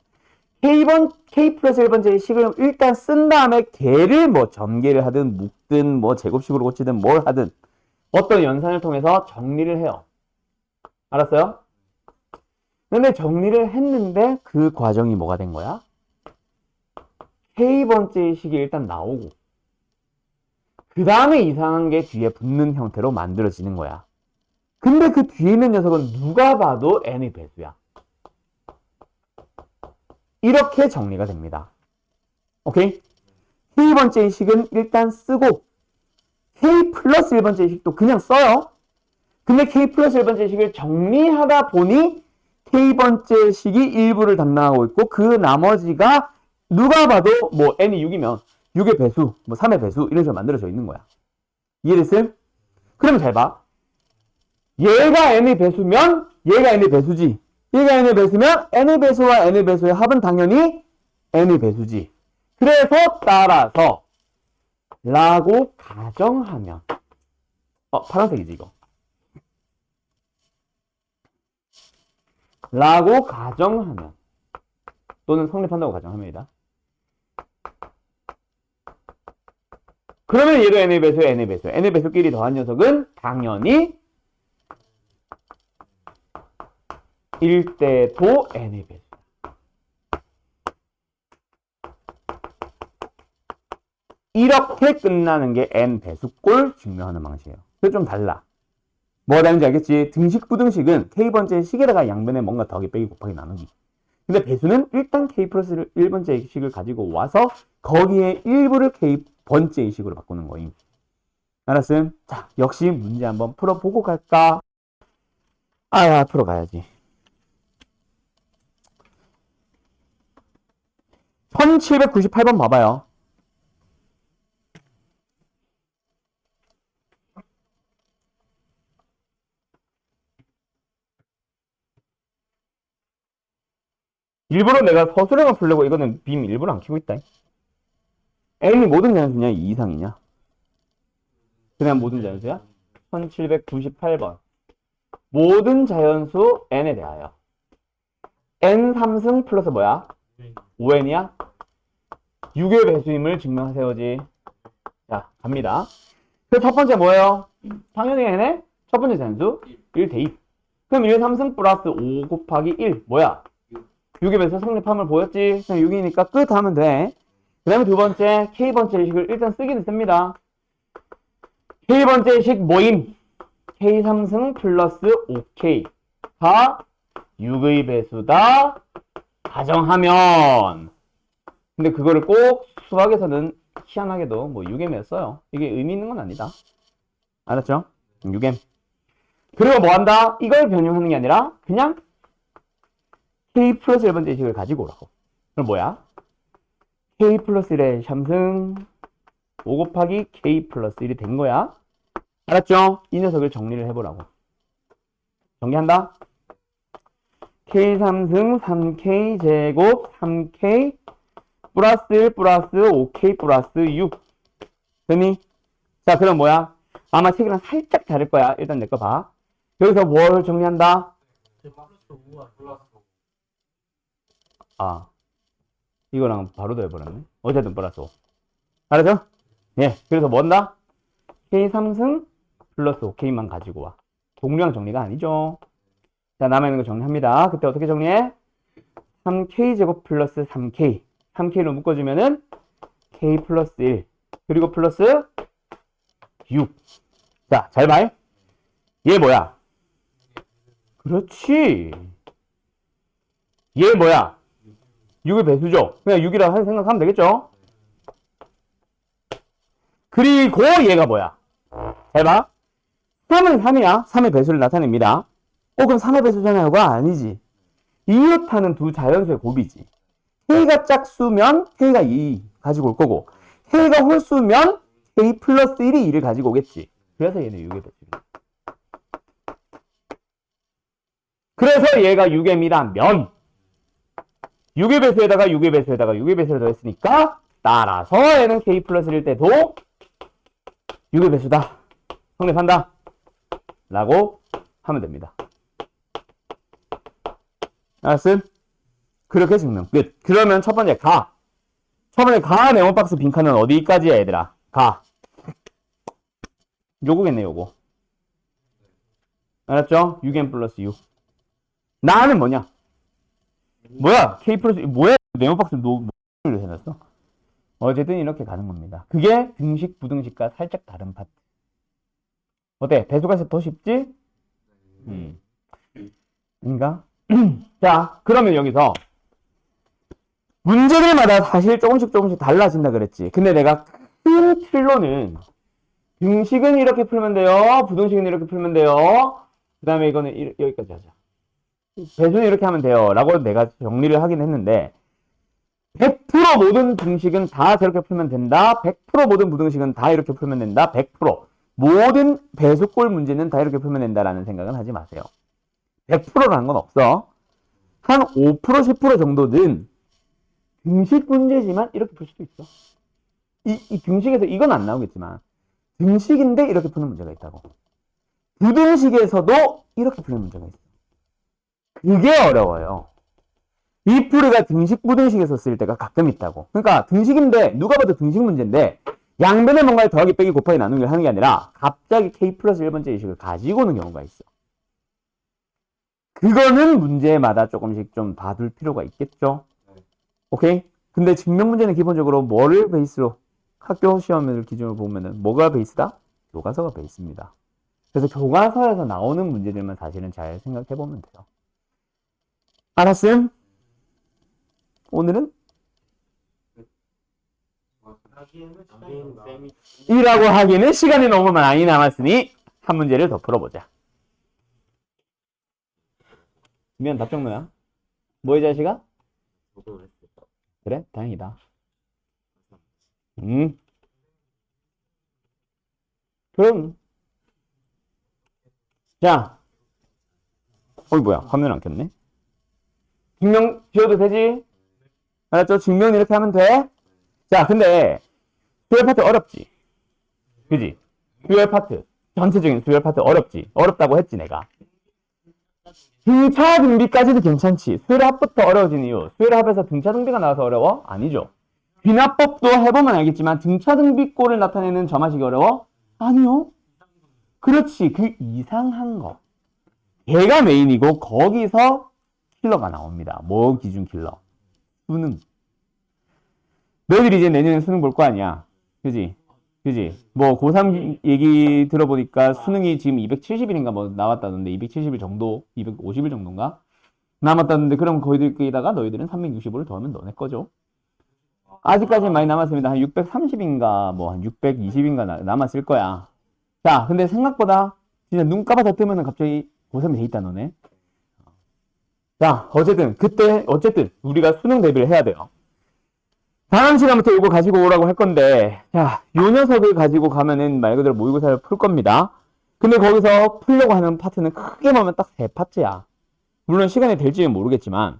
A: k 플러스 1번째 식을 일단 쓴 다음에 걔를 뭐 전개를 하든 묶든 뭐 제곱식으로 고치든 뭘 하든 어떤 연산을 통해서 정리를 해요. 알았어요? 근데 정리를 했는데 그 과정이 뭐가 된 거야? k번째 식이 일단 나오고 그 다음에 이상한 게 뒤에 붙는 형태로 만들어지는 거야. 근데 그 뒤에 있는 녀석은 누가 봐도 n의 배수야. 이렇게 정리가 됩니다. 오케이? k번째 식은 일단 쓰고 k 플러스 1번째 식도 그냥 써요. 근데 k 플러스 1번째 식을 정리하다 보니 k번째 식이 일부를 담당하고 있고 그 나머지가 누가 봐도 뭐 n이 6이면 6의 배수, 뭐 3의 배수 이런 식으로 만들어져 있는 거야. 이해됐음? 그러면 잘 봐. 얘가 n의 배수면 얘가 n의 배수지. 얘가 n의 배수면 n의 배수와 n의 배수의 합은 당연히 n의 배수지. 그래서 따라서 라고 가정하면 파란색이지 이거. 라고 가정하면 또는 성립한다고 가정합니다. 그러면 얘도 n의 배수에 n의 배수, n의 배수끼리 더한 녀석은 당연히 1대도 n의 배수. 이렇게 끝나는 게 n 배수꼴 증명하는 방식이에요. 그래서 좀 달라. 뭐가 다른지 알겠지? 등식, 부등식은 k번째 식에다가 양변에 뭔가 더하기, 빼기, 곱하기, 나누기. 근데 배수는 일단 k 플러스 1번째 식을 가지고 와서 거기에 일부를 k번째 식으로 바꾸는 거임. 알았음? 자, 역시 문제 한번 풀어보고 갈까? 풀어가야지. 1798번 봐봐요. 일부러 내가 서술형을 풀려고 이거는 빔 일부러 안 켜고 있다. n이 모든 자연수냐? 2 이상이냐? 그냥 모든 자연수야? 1798번. 모든 자연수 n에 대하여 n 3승 플러스 뭐야? 5n이야? 6의 배수임을 증명하세요지. 자, 갑니다. 그래서 첫 번째 뭐예요? 당연히 n의 첫 번째 자연수 1대2. 그럼 1, 3승 플러스 5 곱하기 1 뭐야? 6의 배수 성립함을 보였지? 그냥 6이니까 끝 하면 돼. 그 다음에 두 번째 k번째 식을 일단 쓰기는 씁니다. k번째 식 뭐임? k 3승 플러스 5k가 6의 배수다 가정하면. 근데 그거를 꼭 수학에서는 희한하게도 뭐 6m에 써요. 이게 의미 있는 건 아니다. 알았죠? 6m. 그리고 뭐 한다? 이걸 변형하는 게 아니라 그냥 k 플러스 1번째 식을 가지고 오라고. 그럼 뭐야? k 플러스 1의 샴승 5 곱하기 k 플러스 1이 된 거야. 알았죠? 이 녀석을 정리를 해보라고. 정리한다. k 3승 3k 제곱 3k 플러스 1 플러스 5k 플러스 6 됐니? 자, 그럼 뭐야? 아마 책이랑 살짝 다를 거야. 일단 내 거 봐. 여기서 뭘 정리한다? 이거랑 바로 더해버렸네. 어쨌든 플러스 5. 알았죠? 예. 그래서 뭐 한다? k 3승 플러스 5k만 가지고 와. 동량 정리가 아니죠. 자, 남아있는 거 정리합니다. 그때 어떻게 정리해? 3k 제곱 플러스 3k. 3k로 묶어주면은 k 플러스 1. 그리고 플러스 6. 자, 잘 봐. 얘 뭐야? 그렇지. 얘 뭐야? 6의 배수죠? 그냥 6이라고 생각하면 되겠죠? 그리고 얘가 뭐야? 잘 봐. 3은 3이야. 3의 배수를 나타냅니다. 그럼 3의 배수잖아요. 그거 아니지. 이웃하는 두 자연수의 곱이지. K가 짝수면 K가 2 가지고 올 거고, K가 홀수면 K 플러스 1이 2를 가지고 오겠지. 그래서 얘는 6의 배수입니다. 그래서 얘가 6m이라면 6의 배수에다가 6의 배수에다가 6의 배수를 더했으니까 따라서 얘는 K 플러스 1일 때도 6의 배수다. 성립한다. 라고 하면 됩니다. 알았음? 그렇게 증명 끝. 그러면 첫 번째 가. 첫 번째 가 네모박스 빈칸은 어디까지야 얘들아? 가. 요거겠네 요거. 알았죠? 6n 플러스 6. 나는 뭐냐? 뭐야? K 플러스 뭐야? 네모박스 뭐를 해놨어? 어쨌든 이렇게 가는 겁니다. 그게 등식 부등식과 살짝 다른 파트. 어때? 배수가 더 쉽지? 그러니까 자, 그러면 여기서 문제들마다 사실 조금씩 달라진다 그랬지. 근데 내가 큰 틀로는 등식은 이렇게 풀면 돼요. 부등식은 이렇게 풀면 돼요. 그 다음에 이거는 여기까지 하자. 배수는 이렇게 하면 돼요. 라고 내가 정리를 하긴 했는데 100% 모든 등식은 다 저렇게 풀면 된다. 100% 모든 부등식은 다 이렇게 풀면 된다. 100% 모든 배수꼴 문제는 다 이렇게 풀면 된다라는 생각은 하지 마세요. 100%라는 건 없어. 한 5%, 10% 정도는 등식 문제지만 이렇게 풀 수도 있어. 이 등식에서 이건 안 나오겠지만 등식인데 이렇게 푸는 문제가 있다고. 부등식에서도 이렇게 푸는 문제가 있어. 그게 어려워요. 이 풀이가 등식 부등식에서 쓸 때가 가끔 있다고. 그러니까 등식인데 누가 봐도 등식 문제인데 양변에 뭔가를 더하기 빼기 곱하기 나누기를 하는 게 아니라 갑자기 K 플러스 1번째 의식을 가지고 오는 경우가 있어. 그거는 문제마다 조금씩 좀 봐둘 필요가 있겠죠. 오케이? 근데 증명 문제는 기본적으로 뭐를 베이스로 학교 시험을 기준으로 보면은 뭐가 베이스다? 교과서가 베이스입니다. 그래서 교과서에서 나오는 문제들만 사실은 잘 생각해 보면 돼요. 알았음? 오늘은 이라고 하기에는 시간이 너무 많이 남았으니 한 문제를 더 풀어보자. 미안, 답정너야? 뭐 이 자식아? 그래? 다행이다. 그럼 자, 뭐야, 화면 안 켰네. 증명 지워도 되지? 알았죠? 증명은 이렇게 하면 돼. 자, 근데 수열 파트 어렵지? 그지? 수열 파트 전체적인 수열 파트 어렵지? 어렵다고 했지 내가. 등차 등비까지도 괜찮지. 수열 합부터 어려워진 이유. 수열 합에서 등차 등비가 나와서 어려워? 아니죠. 귀납법도 해보면 알겠지만 등차 등비꼴을 나타내는 점화식이 어려워? 아니요. 그렇지. 그 이상한 거. 걔가 메인이고 거기서 킬러가 나옵니다. 뭐 기준 킬러? 수능. 너희들이 이제 내년에 수능 볼 거 아니야. 그지? 그지? 뭐 고3 얘기 들어보니까 수능이 지금 270일인가 뭐 나왔다던데 270일 정도? 250일 정도인가? 남았다는데 그럼 거기다가 너희들은 365를 더하면 너네 거죠. 아직까지는 많이 남았습니다. 한 630인가 뭐 한 620인가 남았을 거야. 자, 근데 생각보다 진짜 눈 감아서 뜨면은 갑자기 고3이 돼 있다 너네. 자, 어쨌든 우리가 수능 대비를 해야 돼요. 다음 시간부터 이거 가지고 오라고 할 건데, 자, 요 녀석을 가지고 가면은 말 그대로 모의고사를 풀 겁니다. 근데 거기서 풀려고 하는 파트는 크게 보면 딱 세 파트야. 물론 시간이 될지는 모르겠지만,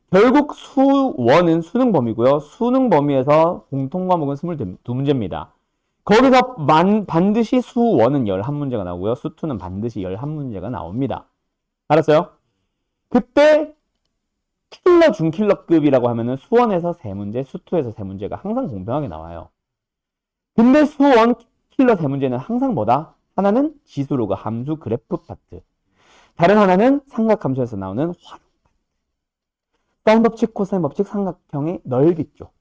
A: 결국 수원은 수능 범위고요. 수능 범위에서 공통 과목은 22문제입니다. 거기서 반드시 수원은 11문제가 나오고요. 수투는 반드시 11문제가 나옵니다. 알았어요? 그때 킬러 중킬러급이라고 하면은 수원에서 3문제, 수투에서 3문제가 항상 공평하게 나와요. 근데 수원 킬러 3문제는 항상 뭐다? 하나는 지수로그 함수 그래프 파트. 다른 하나는 삼각함수에서 나오는 활용. 사인 법칙, 코사인 법칙, 삼각형의 넓이 쪽.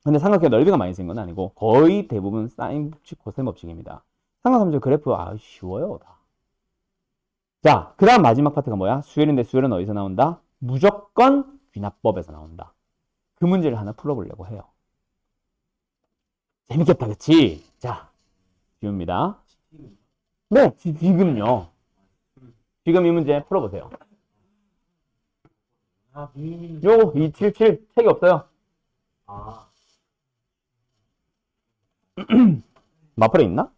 A: 근데 삼각형 넓이가 많이 쓰는 건 아니고 거의 대부분 사인 법칙, 코사인 법칙입니다. 삼각함수 그래프 쉬워요. 다. 자, 그 다음 마지막 파트가 뭐야? 수열인데 수열은 어디서 나온다? 무조건 귀납법에서 나온다. 그 문제를 하나 풀어보려고 해요. 재밌겠다, 그치? 자, 지웁니다. 네, 지금요. 지금 이 문제 풀어보세요. 요거 277 책이 없어요. 마플에 있나?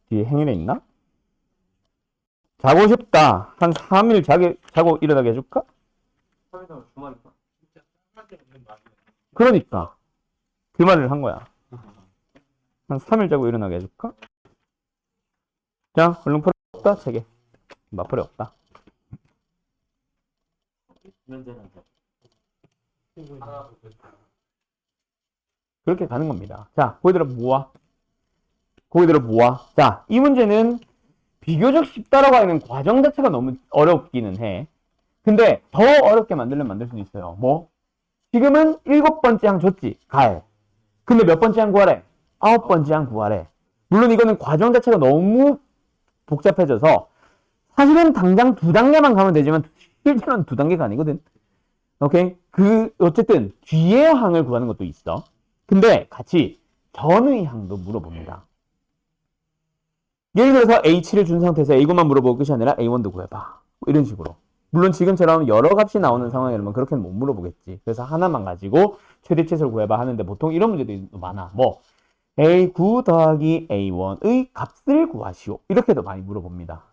A: 뒤에 행일에 있나? 자고 싶다. 한 3일 자고 일어나게 해줄까? 그러니까. 그 말을 한 거야. 한 3일 자고 일어나게 해줄까? 자, 얼른 풀어. 없다, 책에. 마플에 없다. 그렇게 가는 겁니다. 자, 거기들아 모아. 거기들아 모아. 자, 이 문제는 비교적 쉽다라고 하는 과정 자체가 너무 어렵기는 해. 근데 더 어렵게 만들려면 만들 수도 있어요. 뭐? 지금은 7번째 항 줬지. 갈. 근데 몇 번째 항 구하래? 9번째 항 구하래. 물론 이거는 과정 자체가 너무 복잡해져서 사실은 당장 2단계만 가면 되지만 실제로는 2단계가 아니거든. 오케이? 어쨌든 뒤에 항을 구하는 것도 있어. 근데 같이 전의 항도 물어봅니다. 예를 들어서 H를 준 상태에서 A9만 물어보고 끝이 아니라 A1도 구해봐. 이런 식으로. 물론 지금처럼 여러 값이 나오는 상황이라면 그렇게는 못 물어보겠지. 그래서 하나만 가지고 최대치수를 구해봐 하는데 보통 이런 문제도 많아. 뭐 A9 더하기 A1의 값을 구하시오. 이렇게도 많이 물어봅니다.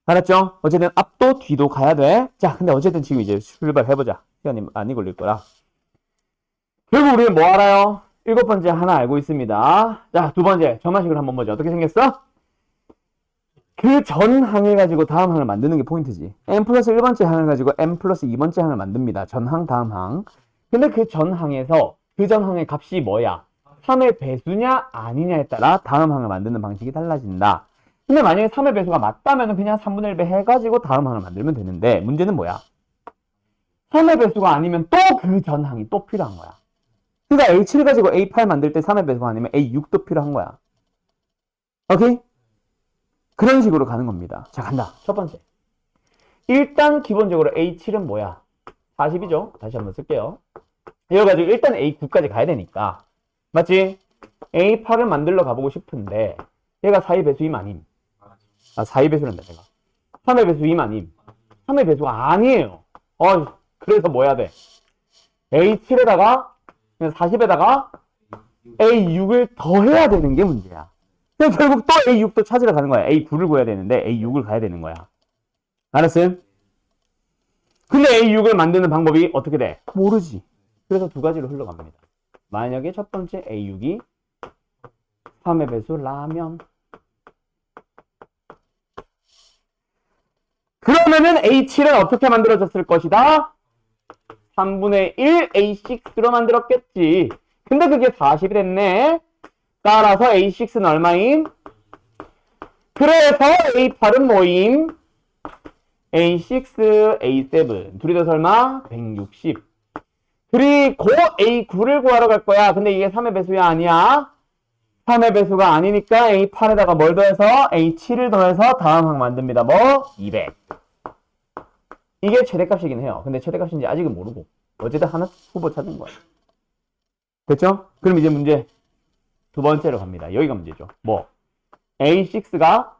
A: 알았죠? 어쨌든 앞도 뒤도 가야 돼. 자, 근데 어쨌든 지금 이제 출발해보자. 시간이 많이 걸릴 거라. 결국 우리는 뭐 알아요? 7번째 하나 알고 있습니다. 자, 2번째 전마식을 한번 보자. 어떻게 생겼어? 그 전 항을 가지고 다음 항을 만드는 게 포인트지. n 플러스 1번째 항을 가지고 n 플러스 2번째 항을 만듭니다. 전항, 다음 항. 근데 그 전 항에서 그 전 항의 값이 뭐야? 3의 배수냐 아니냐에 따라 다음 항을 만드는 방식이 달라진다. 근데 만약에 3의 배수가 맞다면 그냥 3분의 1배 해가지고 다음 항을 만들면 되는데 문제는 뭐야? 3의 배수가 아니면 또 그 전 항이 또 필요한 거야. 그러니까 A7 가지고 A8 만들 때 3의 배수가 아니면 A6도 필요한 거야. 오케이? 그런 식으로 가는 겁니다. 자, 간다. 첫 번째. 일단 기본적으로 A7은 뭐야? 40이죠? 다시 한번 쓸게요. 이걸 가지고 일단 A9까지 가야 되니까. 맞지? A8을 만들러 가보고 싶은데 얘가 4의 배수임 아님? 4의 배수란다 내가. 3의 배수임 아님? 3의 배수가 아니에요. 그래서 뭐 해야 돼? A7에다가 40에다가 A6을 더해야 되는 게 문제야. 그럼 결국 또 A6도 찾으러 가는 거야. A9를 구해야 되는데 A6을 가야 되는 거야. 알았음? 근데 A6을 만드는 방법이 어떻게 돼? 모르지. 그래서 두 가지로 흘러갑니다. 만약에 첫 번째 A6이 3의 배수라면 그러면은 A7은 어떻게 만들어졌을 것이다? 3분의 1 A6로 만들었겠지. 근데 그게 40이 됐네. 따라서 A6는 얼마임? 그래서 A8은 뭐임? A6, A7 둘이 더 설마? 160. 그리고 A9를 구하러 갈 거야. 근데 이게 3의 배수야 아니야? 3의 배수가 아니니까 A8에다가 뭘 더해서? A7을 더해서 다음 항 만듭니다. 뭐? 200. 이게 최대값이긴 해요. 근데 최대값인지 아직은 모르고. 어쨌든 하나 후보 찾은 거야. 됐죠? 그럼 이제 문제 두 번째로 갑니다. 여기가 문제죠. 뭐? A6가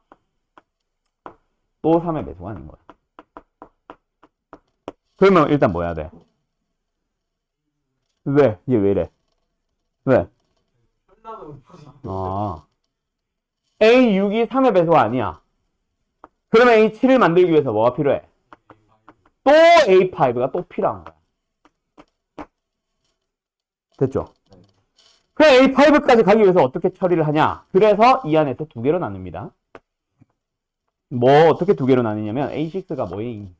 A: 또 3의 배수가 아닌 거야. 그러면 일단 뭐 해야 돼? 왜? 얘 왜 이래? 왜? A6이 3의 배수가 아니야. 그러면 A7을 만들기 위해서 뭐가 필요해? 또 A5가 또 필요한 거야. 됐죠? 그럼 A5까지 가기 위해서 어떻게 처리를 하냐? 그래서 이 안에서 두 개로 나눕니다. 뭐 어떻게 두 개로 나뉘냐면 A6가 뭐임?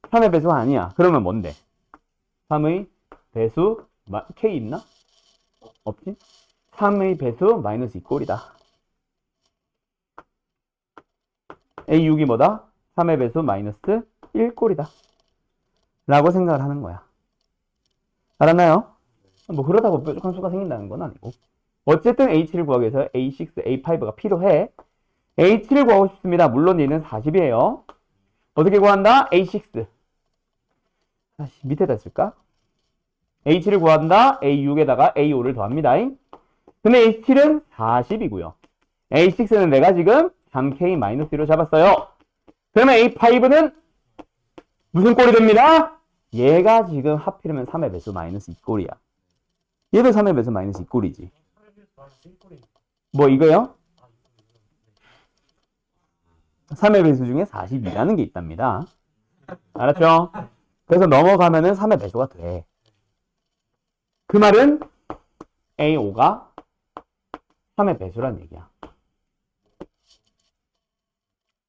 A: 3의 배수가 아니야. 그러면 뭔데? 3의 배수 K 있나? 없지? 3의 배수 마이너스 2꼴이다. A6이 뭐다? 3의 배수 마이너스 1꼴이다. 라고 생각을 하는 거야. 알았나요? 뭐 그러다고 뾰족한 수가 생긴다는 건 아니고. 어쨌든 H7을 구하기 위해서 A6, A5가 필요해. H7을 구하고 싶습니다. 물론 얘는 40이에요. 어떻게 구한다? A6. 밑에다 쓸까? H7을 구한다. A6에다가 A5를 더합니다. 근데 A7은 40이고요. A6는 내가 지금 3K-1로 잡았어요. 그러면 A5는 무슨 꼴이 됩니다? 얘가 지금 하필이면 3의 배수 마이너스 2꼴이야. 얘도 3의 배수 마이너스 2꼴이지. 뭐 이거요? 3의 배수 중에 42라는 게 있답니다. 알았죠? 그래서 넘어가면은 3의 배수가 돼. 그 말은 A5가 3의 배수란 얘기야.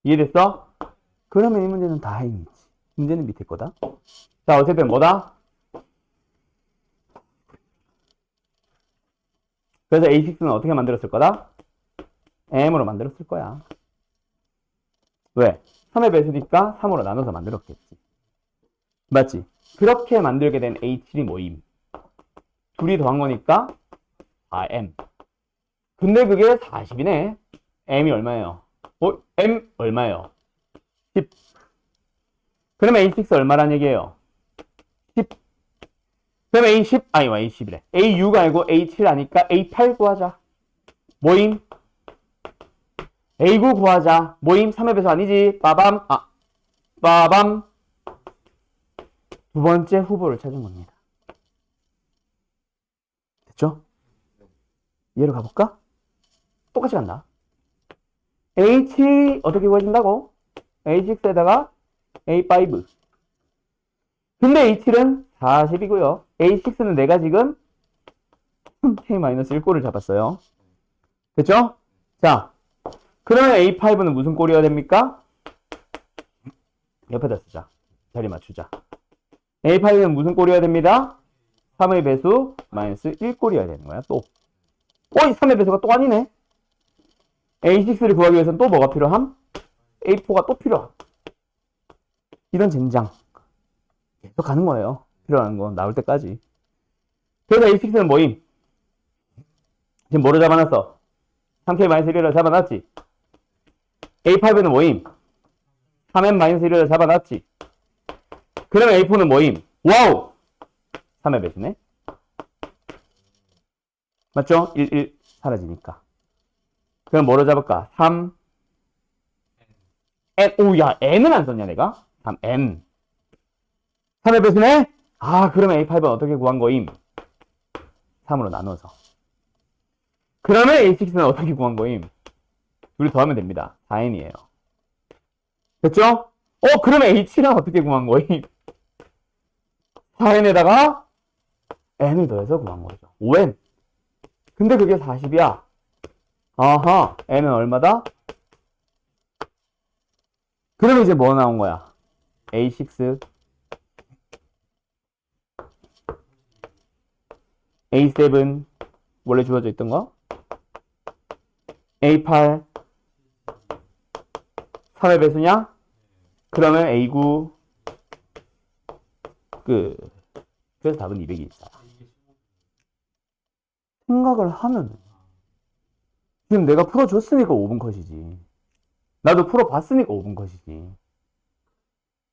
A: 이해됐어? 그러면 이 문제는 다행이지. 문제는 밑에 거다. 자, 어쨌든 뭐다? 그래서 A6는 어떻게 만들었을 거다? M으로 만들었을 거야. 왜? 3의 배수니까 3으로 나눠서 만들었겠지. 맞지? 그렇게 만들게 된 A7이 모임. 둘이 더한 거니까 4M. 근데 그게 40이네. M이 얼마예요? M 얼마예요? 10. 그러면 A6 얼마란 얘기예요? 10. 그러면 A10, 아니, A10이래. A6 아니고 A7 아니까 A8 구하자. 모임. A9 구하자. 모임 3의 배수 아니지. 빠밤. 빠밤. 두 번째 후보를 찾은 겁니다. 됐죠? 얘로 가볼까? 똑같이 간다. A7 어떻게 구해진다고? A6에다가 A5. 근데 A7은 40이고요. A6는 내가 지금 K-1꼴을 잡았어요. 됐죠? 자, 그러면 A5는 무슨 꼴이어야 됩니까? 옆에다 쓰자. 자리 맞추자. A5는 무슨 꼴이어야 됩니다? 3의 배수 마이너스 1꼴이어야 되는 거야. 또. 이 3의 배수가 또 아니네. A6를 구하기 위해서는 또 뭐가 필요함? A4가 또 필요함. 이런 젠장. 계속 가는 거예요. 필요한 거 나올 때까지. 그래서 A6는 뭐임? 지금 뭐로 잡아놨어? 3K-1을 잡아놨지? A5는 뭐임? 3M-1을 잡아놨지? 그러면 A4는 뭐임? 와우! 3의 배수네? 맞죠? 1, 1 사라지니까. 그럼 뭐로 잡을까? 3, N. 오, 야, N은 안 썼냐, 내가? 3N. 3의 배수네? 그러면 A5는 어떻게 구한 거임? 3으로 나눠서. 그러면 A6는 어떻게 구한 거임? 둘이 더하면 됩니다. 4N이에요. 됐죠? 그러면 H7은 어떻게 구한 거임? 4N에다가 N을 더해서 구한 거죠. 5N. 근데 그게 40이야. 아하, N은 얼마다? 그러면 이제 뭐 나온 거야? A6, A7, 원래 주어져 있던 거? A8, 3의 배수냐? 그러면 A9, 그래서 답은 224. 생각을 하면 지금 내가 풀어줬으니까 5분 컷이지. 나도 풀어봤으니까 5분 컷이지.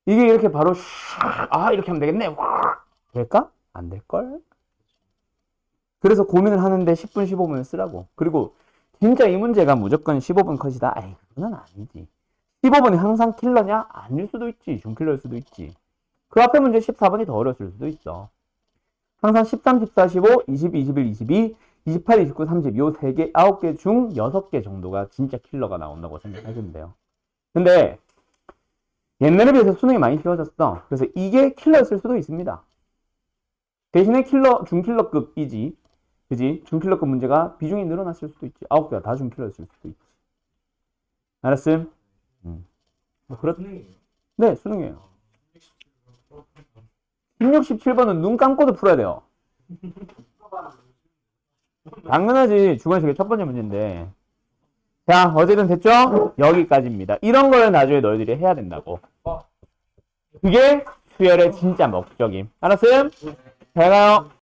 A: 이게 이렇게 바로 이렇게 하면 되겠네. 될까? 안 될걸? 그래서 고민을 하는데 10분, 15분을 쓰라고. 그리고 진짜 이 문제가 무조건 15분 컷이다? 그건 아니지. 15번이 항상 킬러냐? 아닐 수도 있지. 중킬러일 수도 있지. 그 앞에 문제 14번이 더 어려웠을 수도 있어. 항상 13, 14, 15, 20, 21, 22, 28, 29, 30, 요 3개, 9개 중 6개 정도가 진짜 킬러가 나온다고 생각하시면 돼요. 근데 옛날에 비해서 수능이 많이 쉬워졌어. 그래서 이게 킬러였을 수도 있습니다. 대신에 중킬러급이지. 그지? 중킬러급 문제가 비중이 늘어났을 수도 있지. 9개가 다 중킬러였을 수도 있지. 알았음? 네, 수능이에요. 16, 17번은 눈 감고도 풀어야 돼요. 당연하지. 주관식의 첫 번째 문제인데. 자, 어쨌든 됐죠? 여기까지입니다. 이런 걸 나중에 너희들이 해야 된다고. 그게 수열의 진짜 목적임. 알았음? 잘 가요.